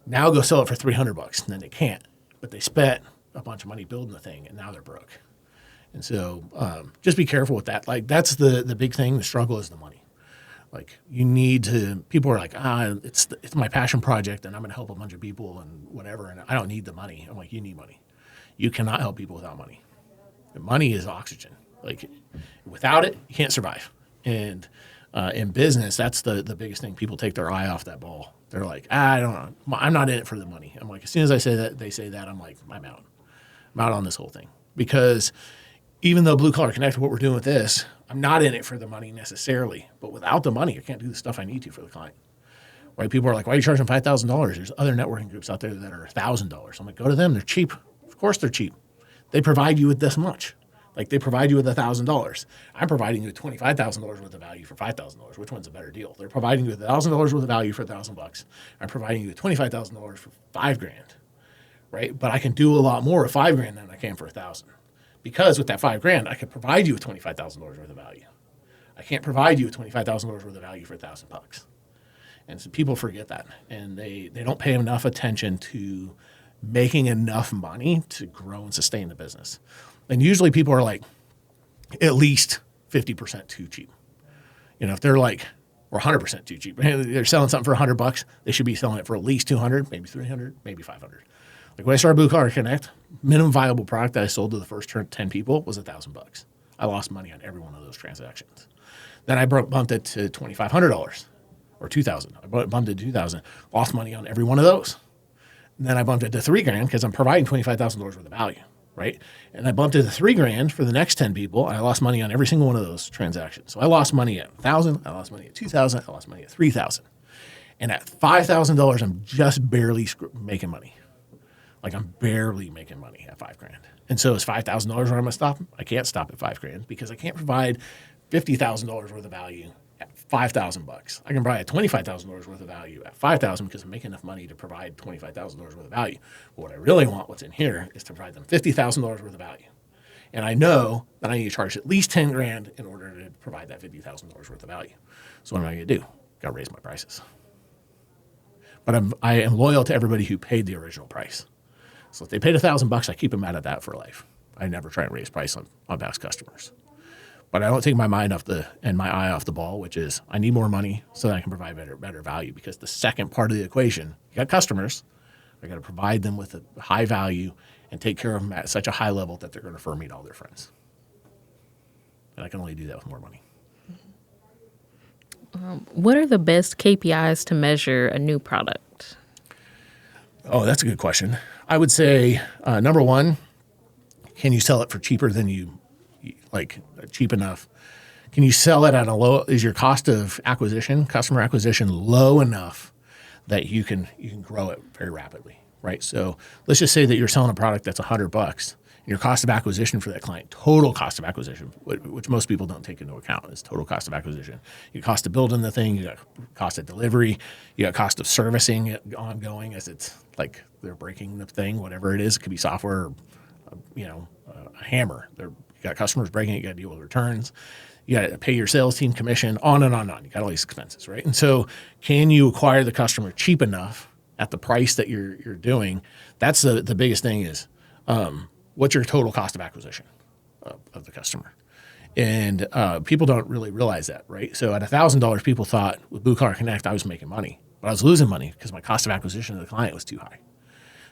Now go sell it for $300, and then they can't. But they spent a bunch of money building the thing, and now they're broke. And so just be careful with that. Like that's the big thing. The struggle is the money. Like you need to, people are like, it's my passion project and I'm going to help a bunch of people and whatever. And I don't need the money. I'm like, you need money. You cannot help people without money. And money is oxygen. Like without it, you can't survive. And in business, that's the biggest thing. People take their eye off that ball. They're like, I don't know. I'm not in it for the money. I'm like, as soon as they say that, I'm like, I'm out. I'm out on this whole thing. Because even though Blue Collar Connect, what we're doing with this, I'm not in it for the money necessarily, but without the money, I can't do the stuff I need to for the client. Right? People are like, why are you charging $5,000? There's other networking groups out there that are $1,000. I'm like, go to them. They're cheap. Of course they're cheap. They provide you with this much. Like they provide you with $1,000. I'm providing you with $25,000 worth of value for $5,000. Which one's a better deal? They're providing you with $1,000 worth of value for $1,000. I'm providing you with $25,000 for $5,000. Right? But I can do a lot more with $5,000 than I can for $1,000. Because with that $5,000, I could provide you with $25,000 worth of value. I can't provide you with $25,000 worth of value for $1,000. And so people forget that, and they don't pay enough attention to making enough money to grow and sustain the business. And usually people are like at least 50% too cheap. If they're like, or 100% too cheap. They're selling something for $100, they should be selling it for at least $200, maybe $300, maybe $500. Like when I started Blue Collar Connect, minimum viable product that I sold to the first 10 people was $1,000. I lost money on every one of those transactions. Then I bumped it to $2,500 or or 2,000. I bumped it to 2,000, lost money on every one of those. And then I bumped it to $3,000 because I'm providing $25,000 worth of value, right? And I bumped it to $3,000 for the next 10 people. And I lost money on every single one of those transactions. So I lost money at 1,000. I lost money at 2,000. I lost money at 3,000. And at $5,000, I'm just barely making money. Like I'm barely making money at $5,000. And so is $5,000 where I'm going to stop? I can't stop at $5,000 because I can't provide $50,000 worth of value at $5,000. I can provide $25,000 worth of value at $5,000 because I'm making enough money to provide $25,000 worth of value. But what I really want, what's in here, is to provide them $50,000 worth of value. And I know that I need to charge at least $10,000 in order to provide that $50,000 worth of value. So what am I going to do? Got to raise my prices. But I am loyal to everybody who paid the original price. So if they paid $1,000, I keep them out of that for life. I never try and raise price on past customers. But I don't take my mind off and my eye off the ball, which is I need more money so that I can provide better value. Because the second part of the equation, you got customers, I got to provide them with a high value and take care of them at such a high level that they're going to refer me to all their friends. And I can only do that with more money. What are the best KPIs to measure a new product? Oh, that's a good question. I would say, number one, can you sell it for cheaper than cheap enough? Can you sell it at a low, is your cost of acquisition, customer acquisition low enough that you can grow it very rapidly, right? So let's just say that you're selling a product that's $100. Your cost of acquisition for that client, total cost of acquisition, which most people don't take into account, is total cost of acquisition. Your cost of building the thing, you got cost of delivery, you got cost of servicing it ongoing as it's like they're breaking the thing, whatever it is. It could be software, or, a hammer. You got customers breaking it, you got to deal with returns. You got to pay your sales team commission, on and on and on. You got all these expenses, right? And so can you acquire the customer cheap enough at the price that you're doing? That's the biggest thing is, what's your total cost of acquisition of the customer? And people don't really realize that, right? So at $1,000, people thought with Blue Collar Connect, I was making money, but I was losing money because my cost of acquisition of the client was too high.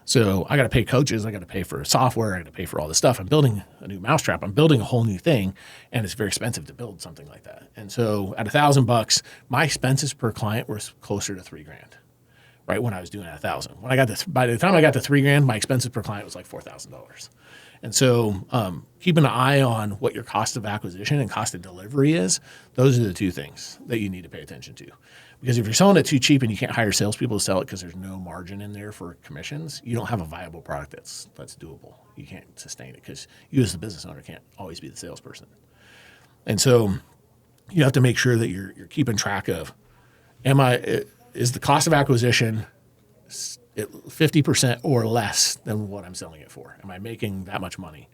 So I got to pay coaches, I got to pay for software, I got to pay for all this stuff. I'm building a new mousetrap, I'm building a whole new thing, and it's very expensive to build something like that. And so at $1,000, my expenses per client were closer to $3,000. Right when I was doing at 1,000. By the time I got to $3,000, my expenses per client was like $4,000. And so keeping an eye on what your cost of acquisition and cost of delivery is, those are the two things that you need to pay attention to. Because if you're selling it too cheap and you can't hire salespeople to sell it because there's no margin in there for commissions, you don't have a viable product that's doable. You can't sustain it because you as the business owner can't always be the salesperson. And so you have to make sure that you're keeping track of, is the cost of acquisition 50% or less than what I'm selling it for? Am I making that much money?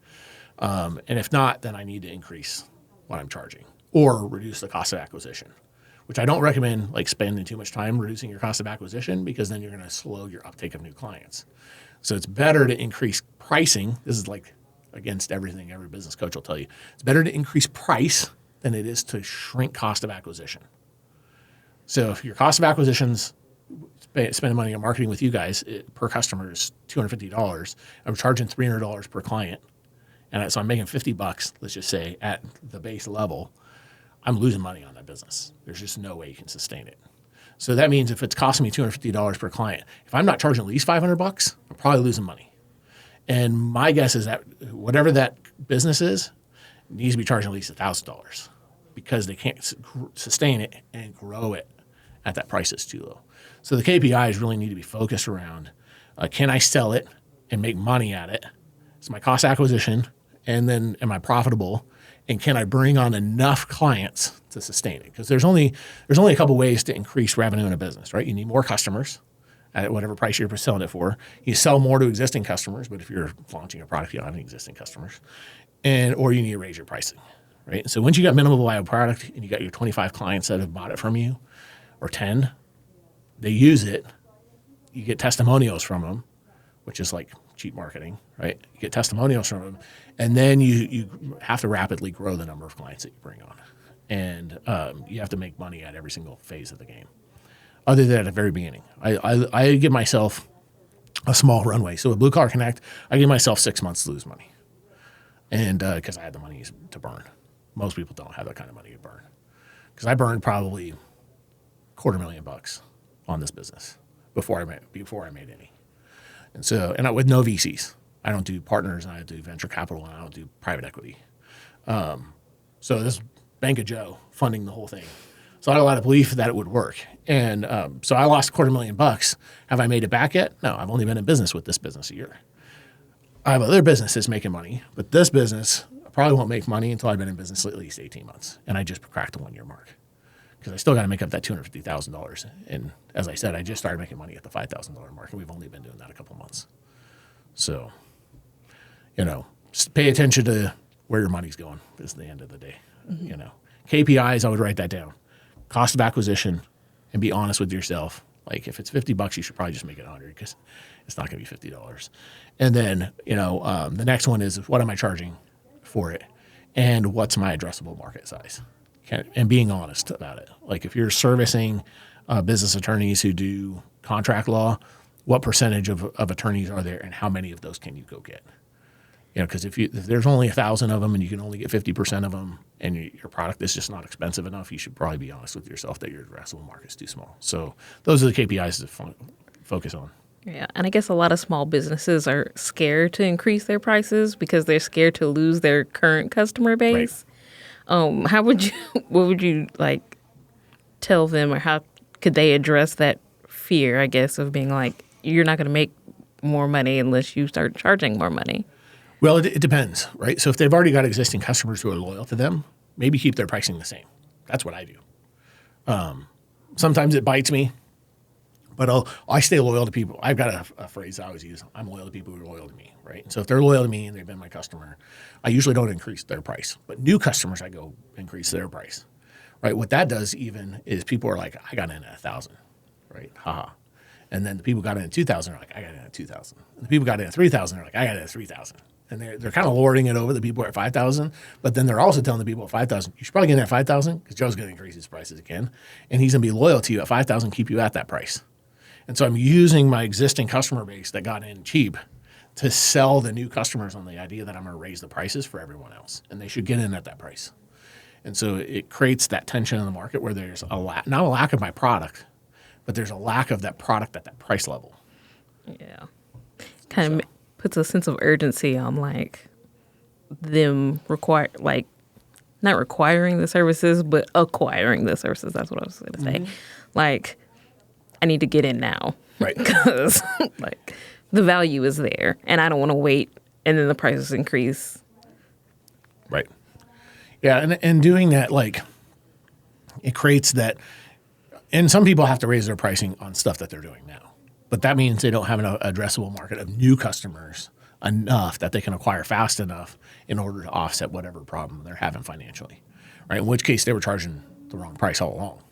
And if not, then I need to increase what I'm charging or reduce the cost of acquisition, which I don't recommend spending too much time reducing your cost of acquisition because then you're going to slow your uptake of new clients. So it's better to increase pricing. This is against everything every business coach will tell you. It's better to increase price than it is to shrink cost of acquisition. So if your cost of acquisition's spending money on marketing with you guys per customer is $250, I'm charging $300 per client, and so I'm making $50, let's just say, at the base level, I'm losing money on that business. There's just no way you can sustain it. So that means if it's costing me $250 per client, if I'm not charging at least $500, I'm probably losing money. And my guess is that whatever that business is needs to be charging at least $1,000 because they can't sustain it and grow it at that price that's too low. So the KPIs really need to be focused around, can I sell it and make money at it? It's my cost acquisition, and then am I profitable? And can I bring on enough clients to sustain it? Because there's only a couple ways to increase revenue in a business, right? You need more customers at whatever price you're selling it for. You sell more to existing customers, but if you're launching a product, you don't have any existing customers. Or you need to raise your pricing, right? So once you got minimum viable product and you got your 25 clients that have bought it from you, or 10, they use it, you get testimonials from them, which is like cheap marketing, right? You get testimonials from them, and then you have to rapidly grow the number of clients that you bring on. And you have to make money at every single phase of the game. Other than at the very beginning. I give myself a small runway. So with Blue Collar Connect, I give myself 6 months to lose money. And because I had the money to burn. Most people don't have that kind of money to burn. Because I burned probably $250,000 on this business before I made any. And so, and with no VCs. I don't do partners, and I don't do venture capital, and I don't do private equity. So this Bank of Joe funding the whole thing. So I had a lot of belief that it would work. And so I lost $250,000. Have I made it back yet? No, I've only been in business with this business a year. I have other businesses making money, but this business probably won't make money until I've been in business at least 18 months. And I just cracked the 1-year mark because I still got to make up that $250,000. And as I said, I just started making money at the $5,000 mark, and we've only been doing that a couple months. So, just pay attention to where your money's going is the end of the day. KPIs, I would write that down. Cost of acquisition, and be honest with yourself. Like if it's $50, you should probably just make it 100 because it's not going to be $50. And then, the next one is what am I charging for it? And what's my addressable market size? And being honest about it. Like if you're servicing business attorneys who do contract law, what percentage of attorneys are there and how many of those can you go get? Because if there's only 1,000 of them and you can only get 50% of them and your product is just not expensive enough, you should probably be honest with yourself that your addressable market is too small. So those are the KPIs to focus on. Yeah, and I guess a lot of small businesses are scared to increase their prices because they're scared to lose their current customer base. Right. What would you like tell them, or how could they address that fear, I guess, of being like, you're not going to make more money unless you start charging more money? Well, it depends, right? So if they've already got existing customers who are loyal to them, maybe keep their pricing the same. That's what I do. Sometimes it bites me, but I stay loyal to people. I've got a phrase I always use. I'm loyal to people who are loyal to me, right? And so if they're loyal to me and they've been my customer, I usually don't increase their price. But new customers, I go increase their price, right? What that does even is people are like, I got in at 1,000, right? Haha. And then the people got in at 2,000 are like, I got in at 2,000. And the people got in at 3,000 are like, I got in at 3,000. And they're kind of lording it over the people at 5,000, but then they're also telling the people at 5,000, you should probably get in at 5,000 because Joe's going to increase his prices again, and he's going to be loyal to you at 5,000, keep you at that price. And so I'm using my existing customer base that got in cheap to sell the new customers on the idea that I'm going to raise the prices for everyone else, and they should get in at that price. And so it creates that tension in the market where there's not a lack of my product, but there's a lack of that product at that price level. Yeah, kind of puts a sense of urgency on like them not requiring the services, but acquiring the services. That's what I was going to say. Mm-hmm. Like, I need to get in now, right? Because like the value is there, and I don't want to wait, and then the prices increase. Right. Yeah, and doing that, like, it creates that, and some people have to raise their pricing on stuff that they're doing now. But that means they don't have an addressable market of new customers enough that they can acquire fast enough in order to offset whatever problem they're having financially, right? In which case they were charging the wrong price all along.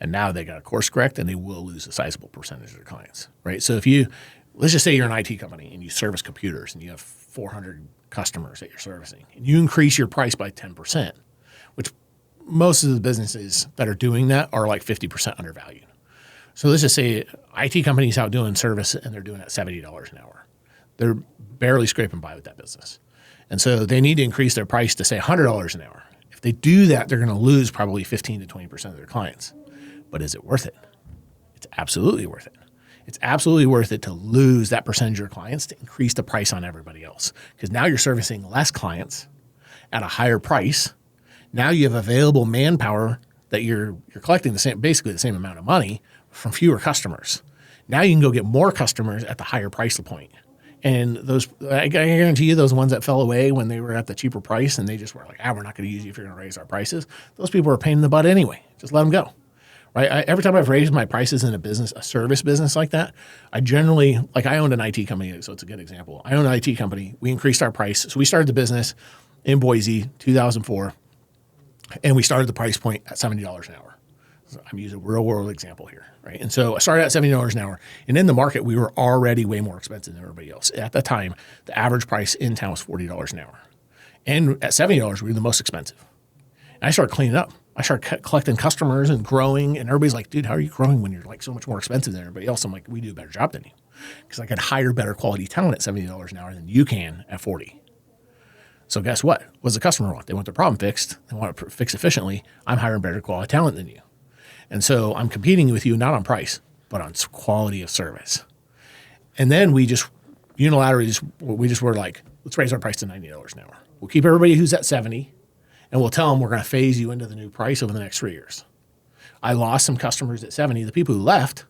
And now they got to course correct, and they will lose a sizable percentage of their clients, right? So let's just say you're an IT company and you service computers and you have 400 customers that you're servicing, and you increase your price by 10%, which most of the businesses that are doing that are like 50% undervalued. So let's just say IT companies out doing service and they're doing it at $70 an hour. They're barely scraping by with that business. And so they need to increase their price to say $100 an hour. If they do that, they're going to lose probably 15 to 20% of their clients. But is it worth it? It's absolutely worth it. It's absolutely worth it to lose that percentage of your clients to increase the price on everybody else. Because now you're servicing less clients at a higher price. Now you have available manpower that you're collecting basically the same amount of money from fewer customers. Now you can go get more customers at the higher price point. And those, I guarantee you, those ones that fell away when they were at the cheaper price and they just were like, we're not going to use you if you're going to raise our prices. Those people are a pain in the butt anyway. Just let them go. Right? Every time I've raised my prices in a service business like that, I generally, like I owned an IT company, so it's a good example. I owned an IT company. We increased our price. So we started the business in Boise, 2004, and we started the price point at $70 an hour. I'm using a real world example here, right? And so I started at $70 an hour, and in the market, we were already way more expensive than everybody else. At that time, the average price in town was $40 an hour. And at $70, we were the most expensive. And I started cleaning up. I started collecting customers and growing, and everybody's like, dude, how are you growing when you're like so much more expensive than everybody else? I'm like, we do a better job than you. Because I could hire better quality talent at $70 an hour than you can at $40. So guess what? What does the customer want? They want their problem fixed. They want it fixed efficiently. I'm hiring better quality talent than you. And so I'm competing with you not on price, but on quality of service. And then we just unilaterally were like, let's raise our price to $90 an hour. We'll keep everybody who's at 70, and we'll tell them we're going to phase you into the new price over the next 3 years. I lost some customers at 70. The people who left,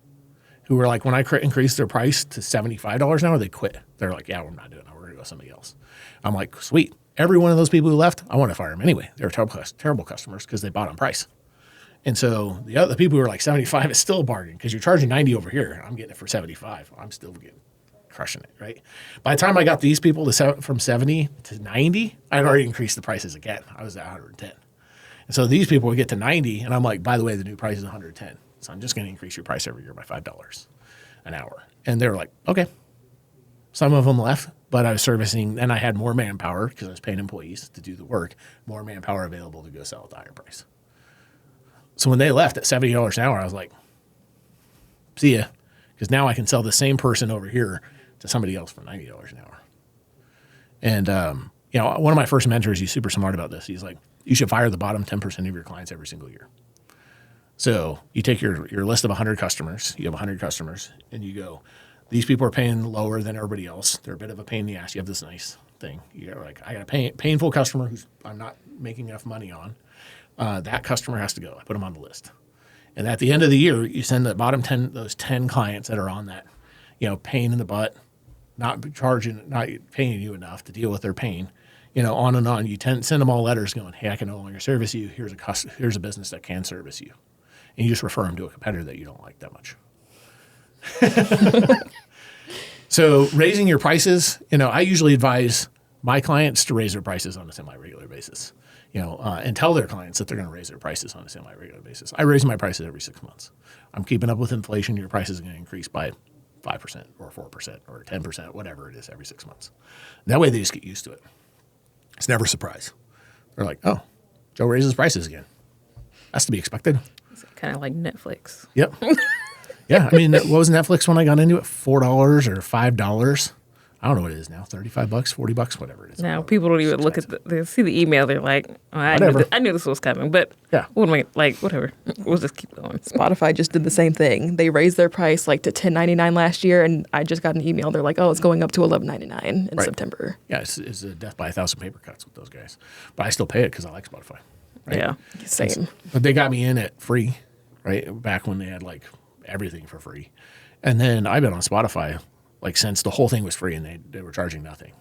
who were like, when I increased their price to $75 an hour, they quit. They're like, yeah, we're not doing it. We're going to go with somebody else. I'm like, sweet. Every one of those people who left, I want to fire them anyway. They were terrible customers because they bought on price. And so the other people who are like 75 is still a bargain because you're charging 90 over here. I'm getting it for 75. I'm still crushing it, right? By the time I got these people from 70 to 90, I had already increased the prices again. I was at 110. And so these people would get to 90, and I'm like, by the way, the new price is 110. So I'm just going to increase your price every year by $5 an hour. And they were like, okay. Some of them left, but I was servicing, and I had more manpower because I was paying employees to do the work, more manpower available to go sell at the higher price. So when they left at $70 an hour, I was like, see ya. Because now I can sell the same person over here to somebody else for $90 an hour. And, one of my first mentors, he's super smart about this. He's like, you should fire the bottom 10% of your clients every single year. So you take your list of 100 customers, you have 100 customers, and you go, these people are paying lower than everybody else. They're a bit of a pain in the ass. You have this nice thing. You're like, I got a painful customer who's I'm not making enough money on. That customer has to go. I put them on the list. And at the end of the year, you send the bottom 10, those 10 clients that are on that, pain in the butt, not paying you enough to deal with their pain, on and on. You send them all letters going, hey, I can no longer service you. Here's a business that can service you. And you just refer them to a competitor that you don't like that much. So raising your prices, I usually advise my clients to raise their prices on a semi-regular basis, and tell their clients that they're going to raise their prices on a semi-regular basis. I raise my prices every 6 months. I'm keeping up with inflation. Your price is going to increase by 5% or 4% or 10%, whatever it is, every 6 months. That way they just get used to it. It's never a surprise. They're like, oh, Joe raises prices again. That's to be expected. It's kind of like Netflix. Yep. Yeah. I mean, what was Netflix when I got into it? $4 or $5? I don't know what it is now. $35, $40, whatever it is. Now people don't even look at they see the email. They're like, oh, I knew this was coming, but yeah. What am I like? Whatever. We'll just keep going. Spotify just did the same thing. They raised their price like to $10.99 last year, and I just got an email. They're like, oh, it's going up to $11.99 in September. Yeah, it's a death by 1,000 paper cuts with those guys. But I still pay it because I like Spotify. Right? Yeah. Same. But they got me in at free, right? Back when they had like everything for free. And then I've been on Spotify like since the whole thing was free and they were charging nothing.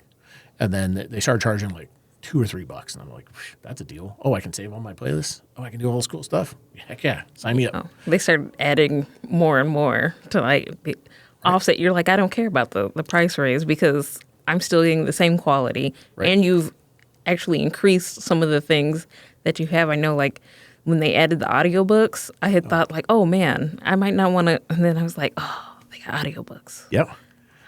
And then they started charging like $2 or $3. And I'm like, that's a deal. Oh, I can save on my playlists. Oh, I can do all this cool stuff. Heck yeah. Sign me up. Oh, they started adding more and more to like offset. You're like, I don't care about the price raise because I'm still getting the same quality. Right. And you've actually increased some of the things that you have. I know like when they added the audiobooks, I had thought like, oh man, I might not want to. And then I was like, oh, they got audiobooks. Yep.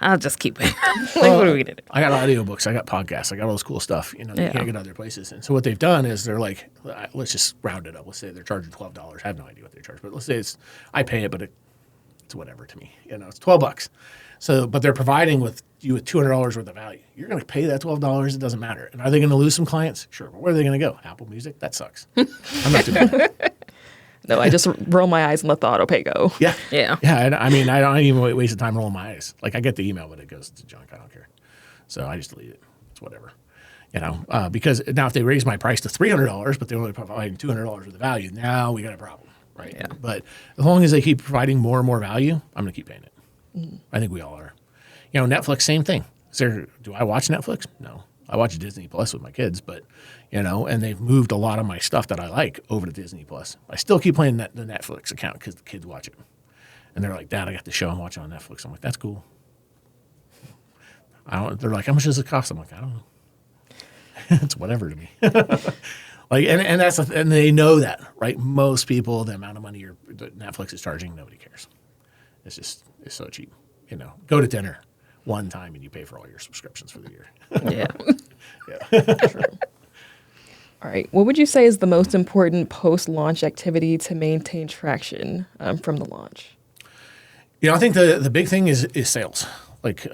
I'll just keep it. What are we going to do? I got audiobooks. I got podcasts. I got all this cool stuff, that you can't get other places. And so what they've done is they're like, let's just round it up. Let's say they're charging $12. I have no idea what they charge, but let's say I pay it, but it's whatever to me. It's $12. So, but they're providing you with $200 worth of value. You're going to pay that $12. It doesn't matter. And are they going to lose some clients? Sure. But where are they going to go? Apple Music? That sucks. I'm not doing that. No, I just roll my eyes and let the auto pay go. Yeah. Yeah. Yeah. And I mean, I don't even waste the time rolling my eyes. Like I get the email, but it goes to junk. I don't care. So I just delete it. It's whatever. Because now if they raise my price to $300, but they're only providing $200 worth of value, now we got a problem, right? Yeah. But as long as they keep providing more and more value, I'm going to keep paying it. I think we all are. Netflix, same thing. Do I watch Netflix? No. I watch Disney Plus with my kids, but, and they've moved a lot of my stuff that I like over to Disney Plus. I still keep playing the Netflix account because the kids watch it. And they're like, Dad, I got the show I'm watching on Netflix. I'm like, that's cool. They're like, how much does it cost? I'm like, I don't know. It's whatever to me. And they know that, right? Most people, the amount of money Netflix is charging, nobody cares. It's so cheap. Go to dinner one time and you pay for all your subscriptions for the year. Yeah. Yeah. True. All right. What would you say is the most important post-launch activity to maintain traction from the launch? I think the big thing is sales. Like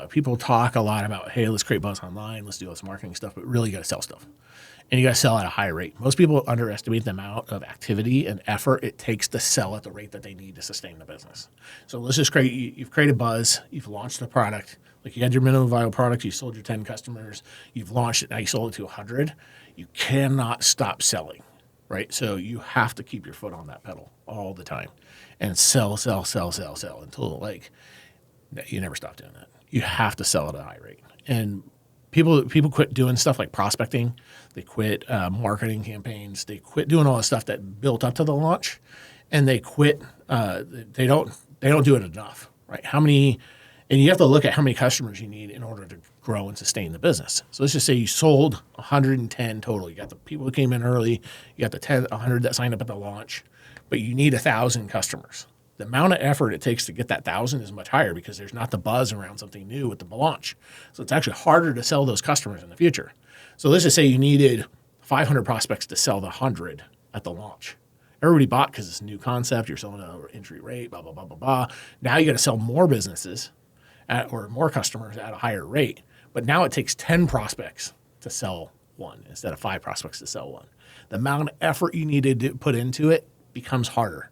people talk a lot about, hey, let's create buzz online, let's do all this marketing stuff, but really you got to sell stuff. and you got to sell at a high rate. Most people underestimate the amount of activity and effort it takes to sell at the rate that they need to sustain the business. So let's just you've created buzz, you've launched the product, like you had your minimum viable product, you sold your 10 customers, you've launched it, now you sold it to 100. You cannot stop selling, right? So you have to keep your foot on that pedal all the time and sell until like you never stop doing that. You have to sell at a high rate. And people quit doing stuff like prospecting. They quit marketing campaigns. They quit doing all the stuff that built up to the launch, and they quit. They don't do it enough, right? How many? And you have to look at how many customers you need in order to grow and sustain the business. So let's just say you sold 110 total. You got the people who came in early. You got the 100 that signed up at the launch, but you need 1,000 customers. The amount of effort it takes to get that 1,000 is much higher because there's not the buzz around something new with the launch. So it's actually harder to sell those customers in the future. So let's just say you needed 500 prospects to sell the 100 at the launch. Everybody bought because it's a new concept. You're selling at an entry rate, blah, blah, blah, blah, blah. Now you got to sell more businesses or more customers at a higher rate. But now it takes 10 prospects to sell one instead of 5 prospects to sell one. The amount of effort you needed to put into it becomes harder.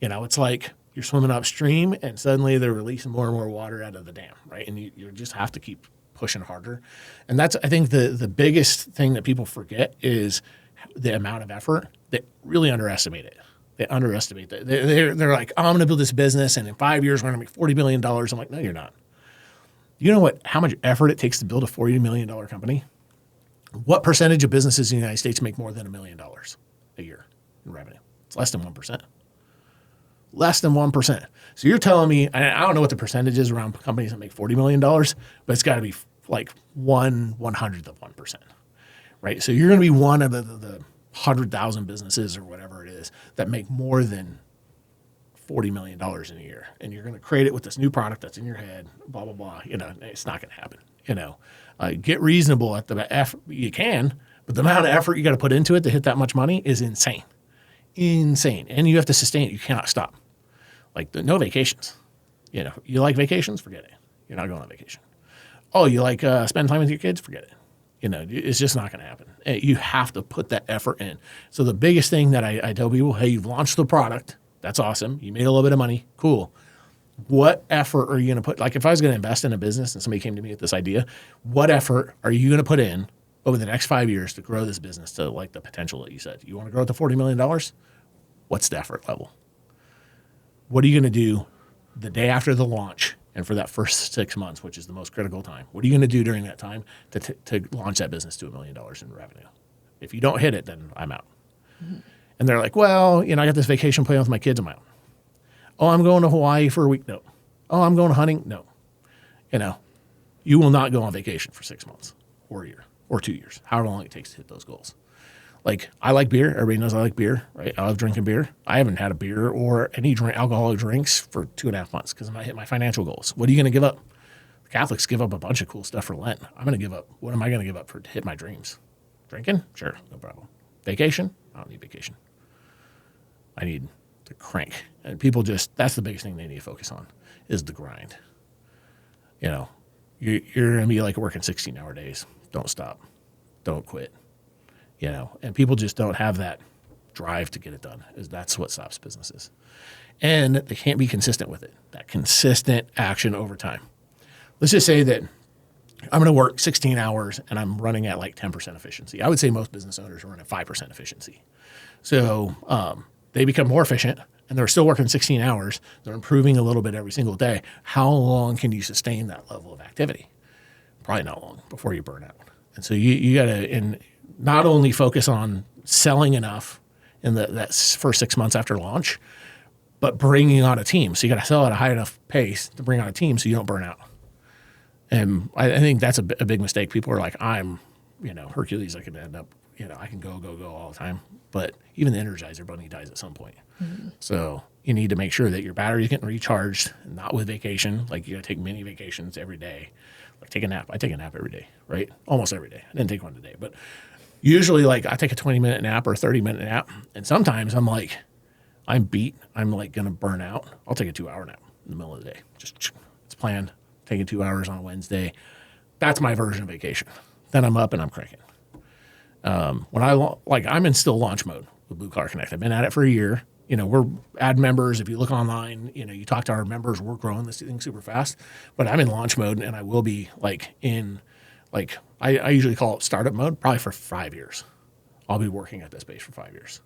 You know, it's like you're swimming upstream and suddenly they're releasing more and more water out of the dam, right? And you just have to keep pushing harder. And that's, I think, the biggest thing that people forget is the amount of effort. They really underestimate it. They underestimate that. They're like, oh, I'm going to build this business and in 5 years we're going to make $40 million. I'm like, no, you're not. You know how much effort it takes to build a $40 million company? What percentage of businesses in the United States make more than $1 million a year in revenue? It's less than 1%. Less than 1%. So you're telling me, I don't know what the percentage is around companies that make $40 million, but it's got to be like 1/100th of 1%, right? So you're going to be one of the 100,000 businesses or whatever it is that make more than $40 million in a year. And you're going to create it with this new product that's in your head, blah, blah, blah. You know, it's not going to happen. You know, get reasonable at the effort you can, but the amount of effort you got to put into it to hit that much money is insane. Insane. And you have to sustain it. You cannot stop. Like no vacations. You know, you like vacations? Forget it. You're not going on vacation. Oh, you like spend time with your kids? Forget it. You know, it's just not going to happen. You have to put that effort in. So the biggest thing that I tell people, hey, you've launched the product. That's awesome. You made a little bit of money. Cool. What effort are you going to put? Like if I was going to invest in a business and somebody came to me with this idea, what effort are you going to put in over the next 5 years to grow this business to like the potential that you said? You want to grow it to $40 million? What's the effort level? What are you going to do the day after the launch and for that first 6 months, which is the most critical time? What are you going to do during that time to launch that business to $1 million in revenue? If you don't hit it, then I'm out. Mm-hmm. And they're like, well, you know, I got this vacation plan with my kids. I'm out. Oh, I'm going to Hawaii for a week. No. Oh, I'm going hunting. No. You know, you will not go on vacation for 6 months or a year or 2 years, however long it takes to hit those goals. Like, I like beer. Everybody knows I like beer, right? I love drinking beer. I haven't had a beer or any alcoholic drinks for 2.5 months because I'm not hitting my financial goals. What are you going to give up? The Catholics give up a bunch of cool stuff for Lent. I'm going to give up. What am I going to give up to hit my dreams? Drinking? Sure, no problem. Vacation? I don't need vacation. I need to crank. And people that's the biggest thing they need to focus on is the grind. You know, you're going to be like working 16-hour days. Don't stop. Don't quit. You know, and people just don't have that drive to get it done. That's what stops businesses. And they can't be consistent with it. That consistent action over time. Let's just say that I'm going to work 16 hours and I'm running at like 10% efficiency. I would say most business owners run at 5% efficiency. So they become more efficient and they're still working 16 hours. They're improving a little bit every single day. How long can you sustain that level of activity? Probably not long before you burn out. And so you got to not only focus on selling enough in that first 6 months after launch, but bringing on a team. So you got to sell at a high enough pace to bring on a team so you don't burn out. And I think that's a big mistake. People are like, I'm, you know, Hercules. I can end up, you know, I can go all the time. But even the Energizer Bunny dies at some point. Mm-hmm. So you need to make sure that your battery's getting recharged, not with vacation. Like you got to take mini vacations every day. Like take a nap. I take a nap every day, right? Almost every day. I didn't take one today, but usually like I take a 20-minute nap or a 30-minute nap. And sometimes I'm like, I'm beat. I'm like going to burn out. I'll take a 2-hour nap in the middle of the day. Just it's planned. Taking 2 hours on a Wednesday. That's my version of vacation. Then I'm up and I'm cranking. When I'm in still launch mode with Blue Collar Connect. I've been at it for a year. We're add members. If you look online, you talk to our members, we're growing this thing super fast. But I'm in launch mode, and I will be I usually call it startup mode, probably for 5 years. I'll be working at this base for 5 years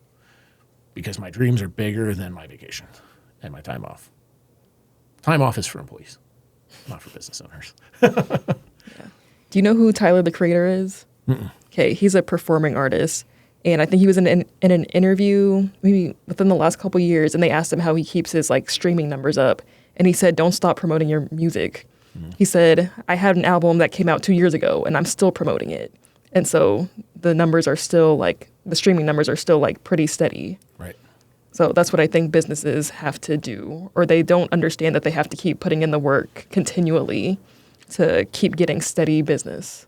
because my dreams are bigger than my vacation and my time off. Time off is for employees, not for business owners. Do you know who Tyler, the Creator, is? Okay, he's a performing artist. And I think he was in an interview maybe within the last couple of years, and they asked him how he keeps his streaming numbers up. And he said, don't stop promoting your music. He said, I had an album that came out 2 years ago, and I'm still promoting it. And so the numbers are still the streaming numbers are still pretty steady. Right. So that's what I think businesses have to do, or they don't understand that they have to keep putting in the work continually to keep getting steady business.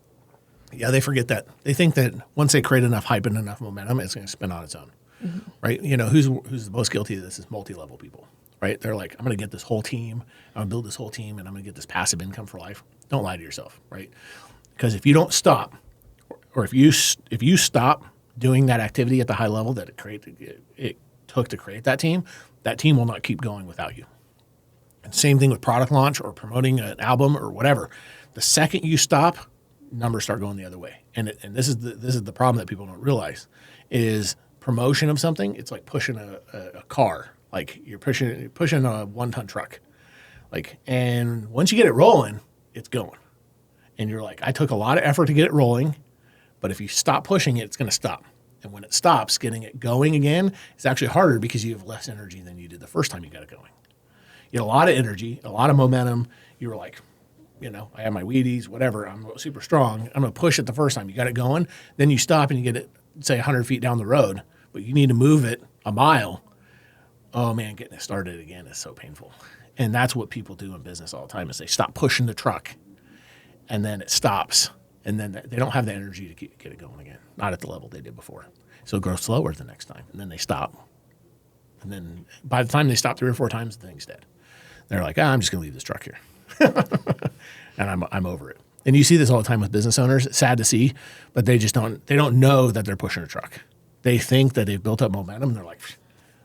Yeah, they forget that. They think that once they create enough hype and enough momentum, it's going to spin on its own, right? Who's the most guilty of this is multi-level people, right? They're like, I'm going to get this whole team, I'm going to build this whole team, and I'm going to get this passive income for life. Don't lie to yourself, right? Because if you don't stop, or if you stop doing that activity at the high level that it took to create that team will not keep going without you. And same thing with product launch or promoting an album or whatever. The second you stop, numbers start going the other way. And this is the problem that people don't realize is promotion of something. It's like pushing a car, like you're pushing a 1-ton truck, and once you get it rolling, it's going. And you're like, I took a lot of effort to get it rolling, but if you stop pushing it, it's going to stop. And when it stops, getting it going again is actually harder because you have less energy than you did the first time you got it going. You had a lot of energy, a lot of momentum. You were like, I have my Wheaties, whatever. I'm super strong. I'm going to push it the first time. You got it going. Then you stop and you get it, say, 100 feet down the road, but you need to move it a mile. Oh, man, getting it started again is so painful. And that's what people do in business all the time is they stop pushing the truck, and then it stops, and then they don't have the energy to get it going again, not at the level they did before. So it grows slower the next time, and then they stop. And then by the time they stop 3 or 4 times, the thing's dead. They're like, I'm just going to leave this truck here. And I'm over it. And you see this all the time with business owners. It's sad to see, but they don't know that they're pushing a truck. They think that they've built up momentum. And they're like,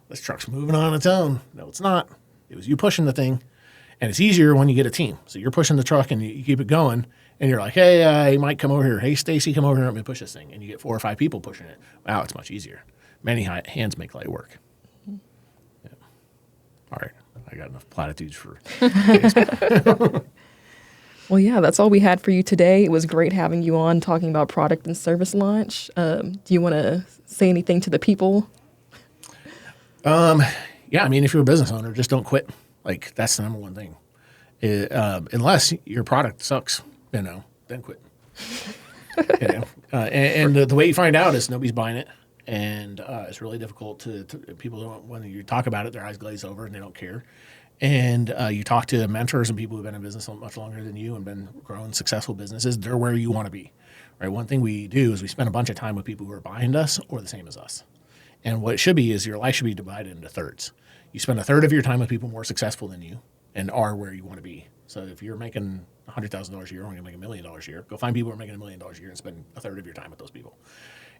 this truck's moving on its own. No, it's not. It was you pushing the thing. And it's easier when you get a team. So you're pushing the truck and you keep it going. And you're like, hey, Mike, come over here. Hey, Stacy, come over here. Let me push this thing. And you get 4 or 5 people pushing it. Wow, it's much easier. Many hands make light work. Yeah. All right. I got enough platitudes for Well, yeah, that's all we had for you today. It was great having you on talking about product and service launch. Do you want to say anything to the people? Yeah, if you're a business owner, just don't quit. That's the number one thing. Unless your product sucks, then quit. And the way you find out is nobody's buying it. And it's really difficult to people don't, when you talk about it, their eyes glaze over and they don't care. And you talk to mentors and people who've been in business much longer than you and been growing successful businesses, they're where you want to be, right? One thing we do is we spend a bunch of time with people who are behind us or the same as us. And what it should be is your life should be divided into thirds. You spend a third of your time with people more successful than you and are where you want to be. So if you're making $100,000 a year, or you're making $1 million a year, go find people who are making $1 million a year and spend a third of your time with those people.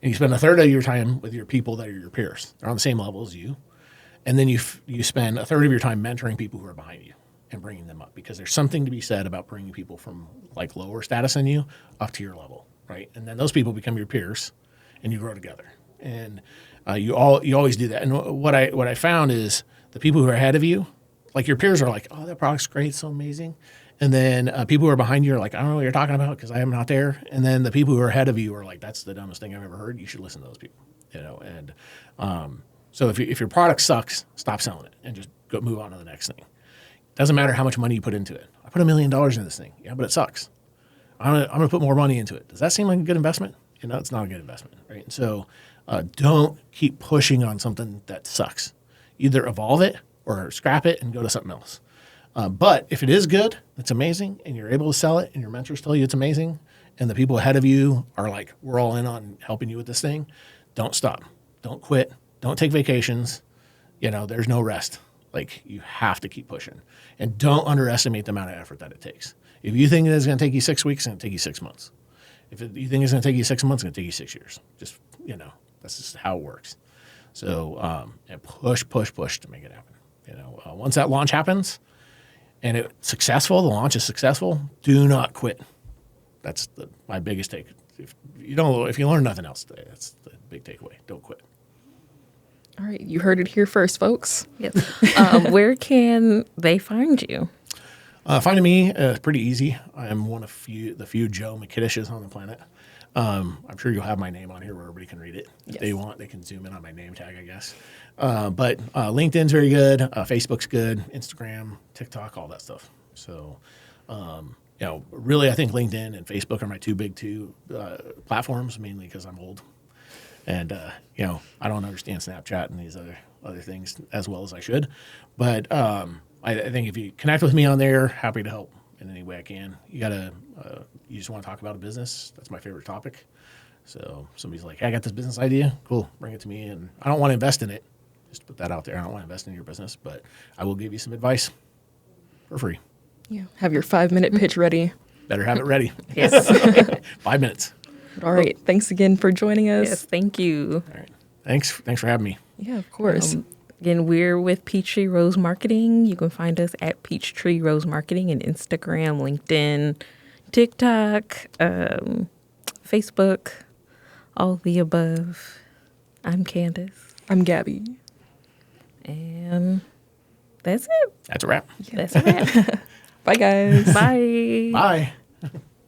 And you spend a third of your time with your people that are your peers. They're on the same level as you. And then you spend a third of your time mentoring people who are behind you and bringing them up, because there's something to be said about bringing people from lower status than you up to your level, right? And then those people become your peers, and you grow together. And you always do that. And what I found is the people who are ahead of you, your peers are like, oh, that product's great, so amazing. And then people who are behind you are like, I don't know what you're talking about because I am not there. And then the people who are ahead of you are like, that's the dumbest thing I've ever heard. You should listen to those people, And so if your product sucks, stop selling it and just move on to the next thing. Doesn't matter how much money you put into it. I put $1 million into this thing. Yeah, but it sucks. I'm gonna put more money into it. Does that seem like a good investment? It's not a good investment, right? And so don't keep pushing on something that sucks. Either evolve it or scrap it and go to something else. But if it is good, it's amazing, and you're able to sell it, and your mentors tell you it's amazing, and the people ahead of you are like, we're all in on helping you with this thing, don't stop. Don't quit. Don't take vacations. There's no rest. You have to keep pushing. And don't underestimate the amount of effort that it takes. If you think it's going to take you 6 weeks, it's going to take you 6 months. If you think it's going to take you 6 months, it's going to take you 6 years. Just, that's just how it works. So, and push to make it happen. Once that launch happens and it's successful, the launch is successful, do not quit. That's my biggest take. If you learn nothing else today, that's the big takeaway. Don't quit. All right, you heard it here first, folks. Yes. Where can they find you? Finding me is pretty easy. I am one of the few Joe Mikitishes on the planet. I'm sure you'll have my name on here where everybody can read it. If they want, they can zoom in on my name tag, I guess. But LinkedIn's very good. Facebook's good. Instagram, TikTok, all that stuff. So, really, I think LinkedIn and Facebook are my two big platforms, mainly because I'm old. And, I don't understand Snapchat and these other things as well as I should. But I think if you connect with me on there, happy to help in any way I can. You just want to talk about a business. That's my favorite topic. So somebody's like, hey, I got this business idea. Cool. Bring it to me. And I don't want to invest in it. Just put that out there. I don't want to invest in your business, but I will give you some advice for free. Yeah. Have your 5-minute pitch ready. Better have it ready. Yes. 5 minutes. All right. Thanks again for joining us. Yes, thank you. All right. Thanks for having me. Yeah, of course. Again, we're with Peachtree Rose Marketing. You can find us at Peachtree Rose Marketing on Instagram, LinkedIn, TikTok, Facebook, all the above. I'm Candace. I'm Gabby. And that's it. That's a wrap. That's a wrap. Bye, guys. Bye. Bye.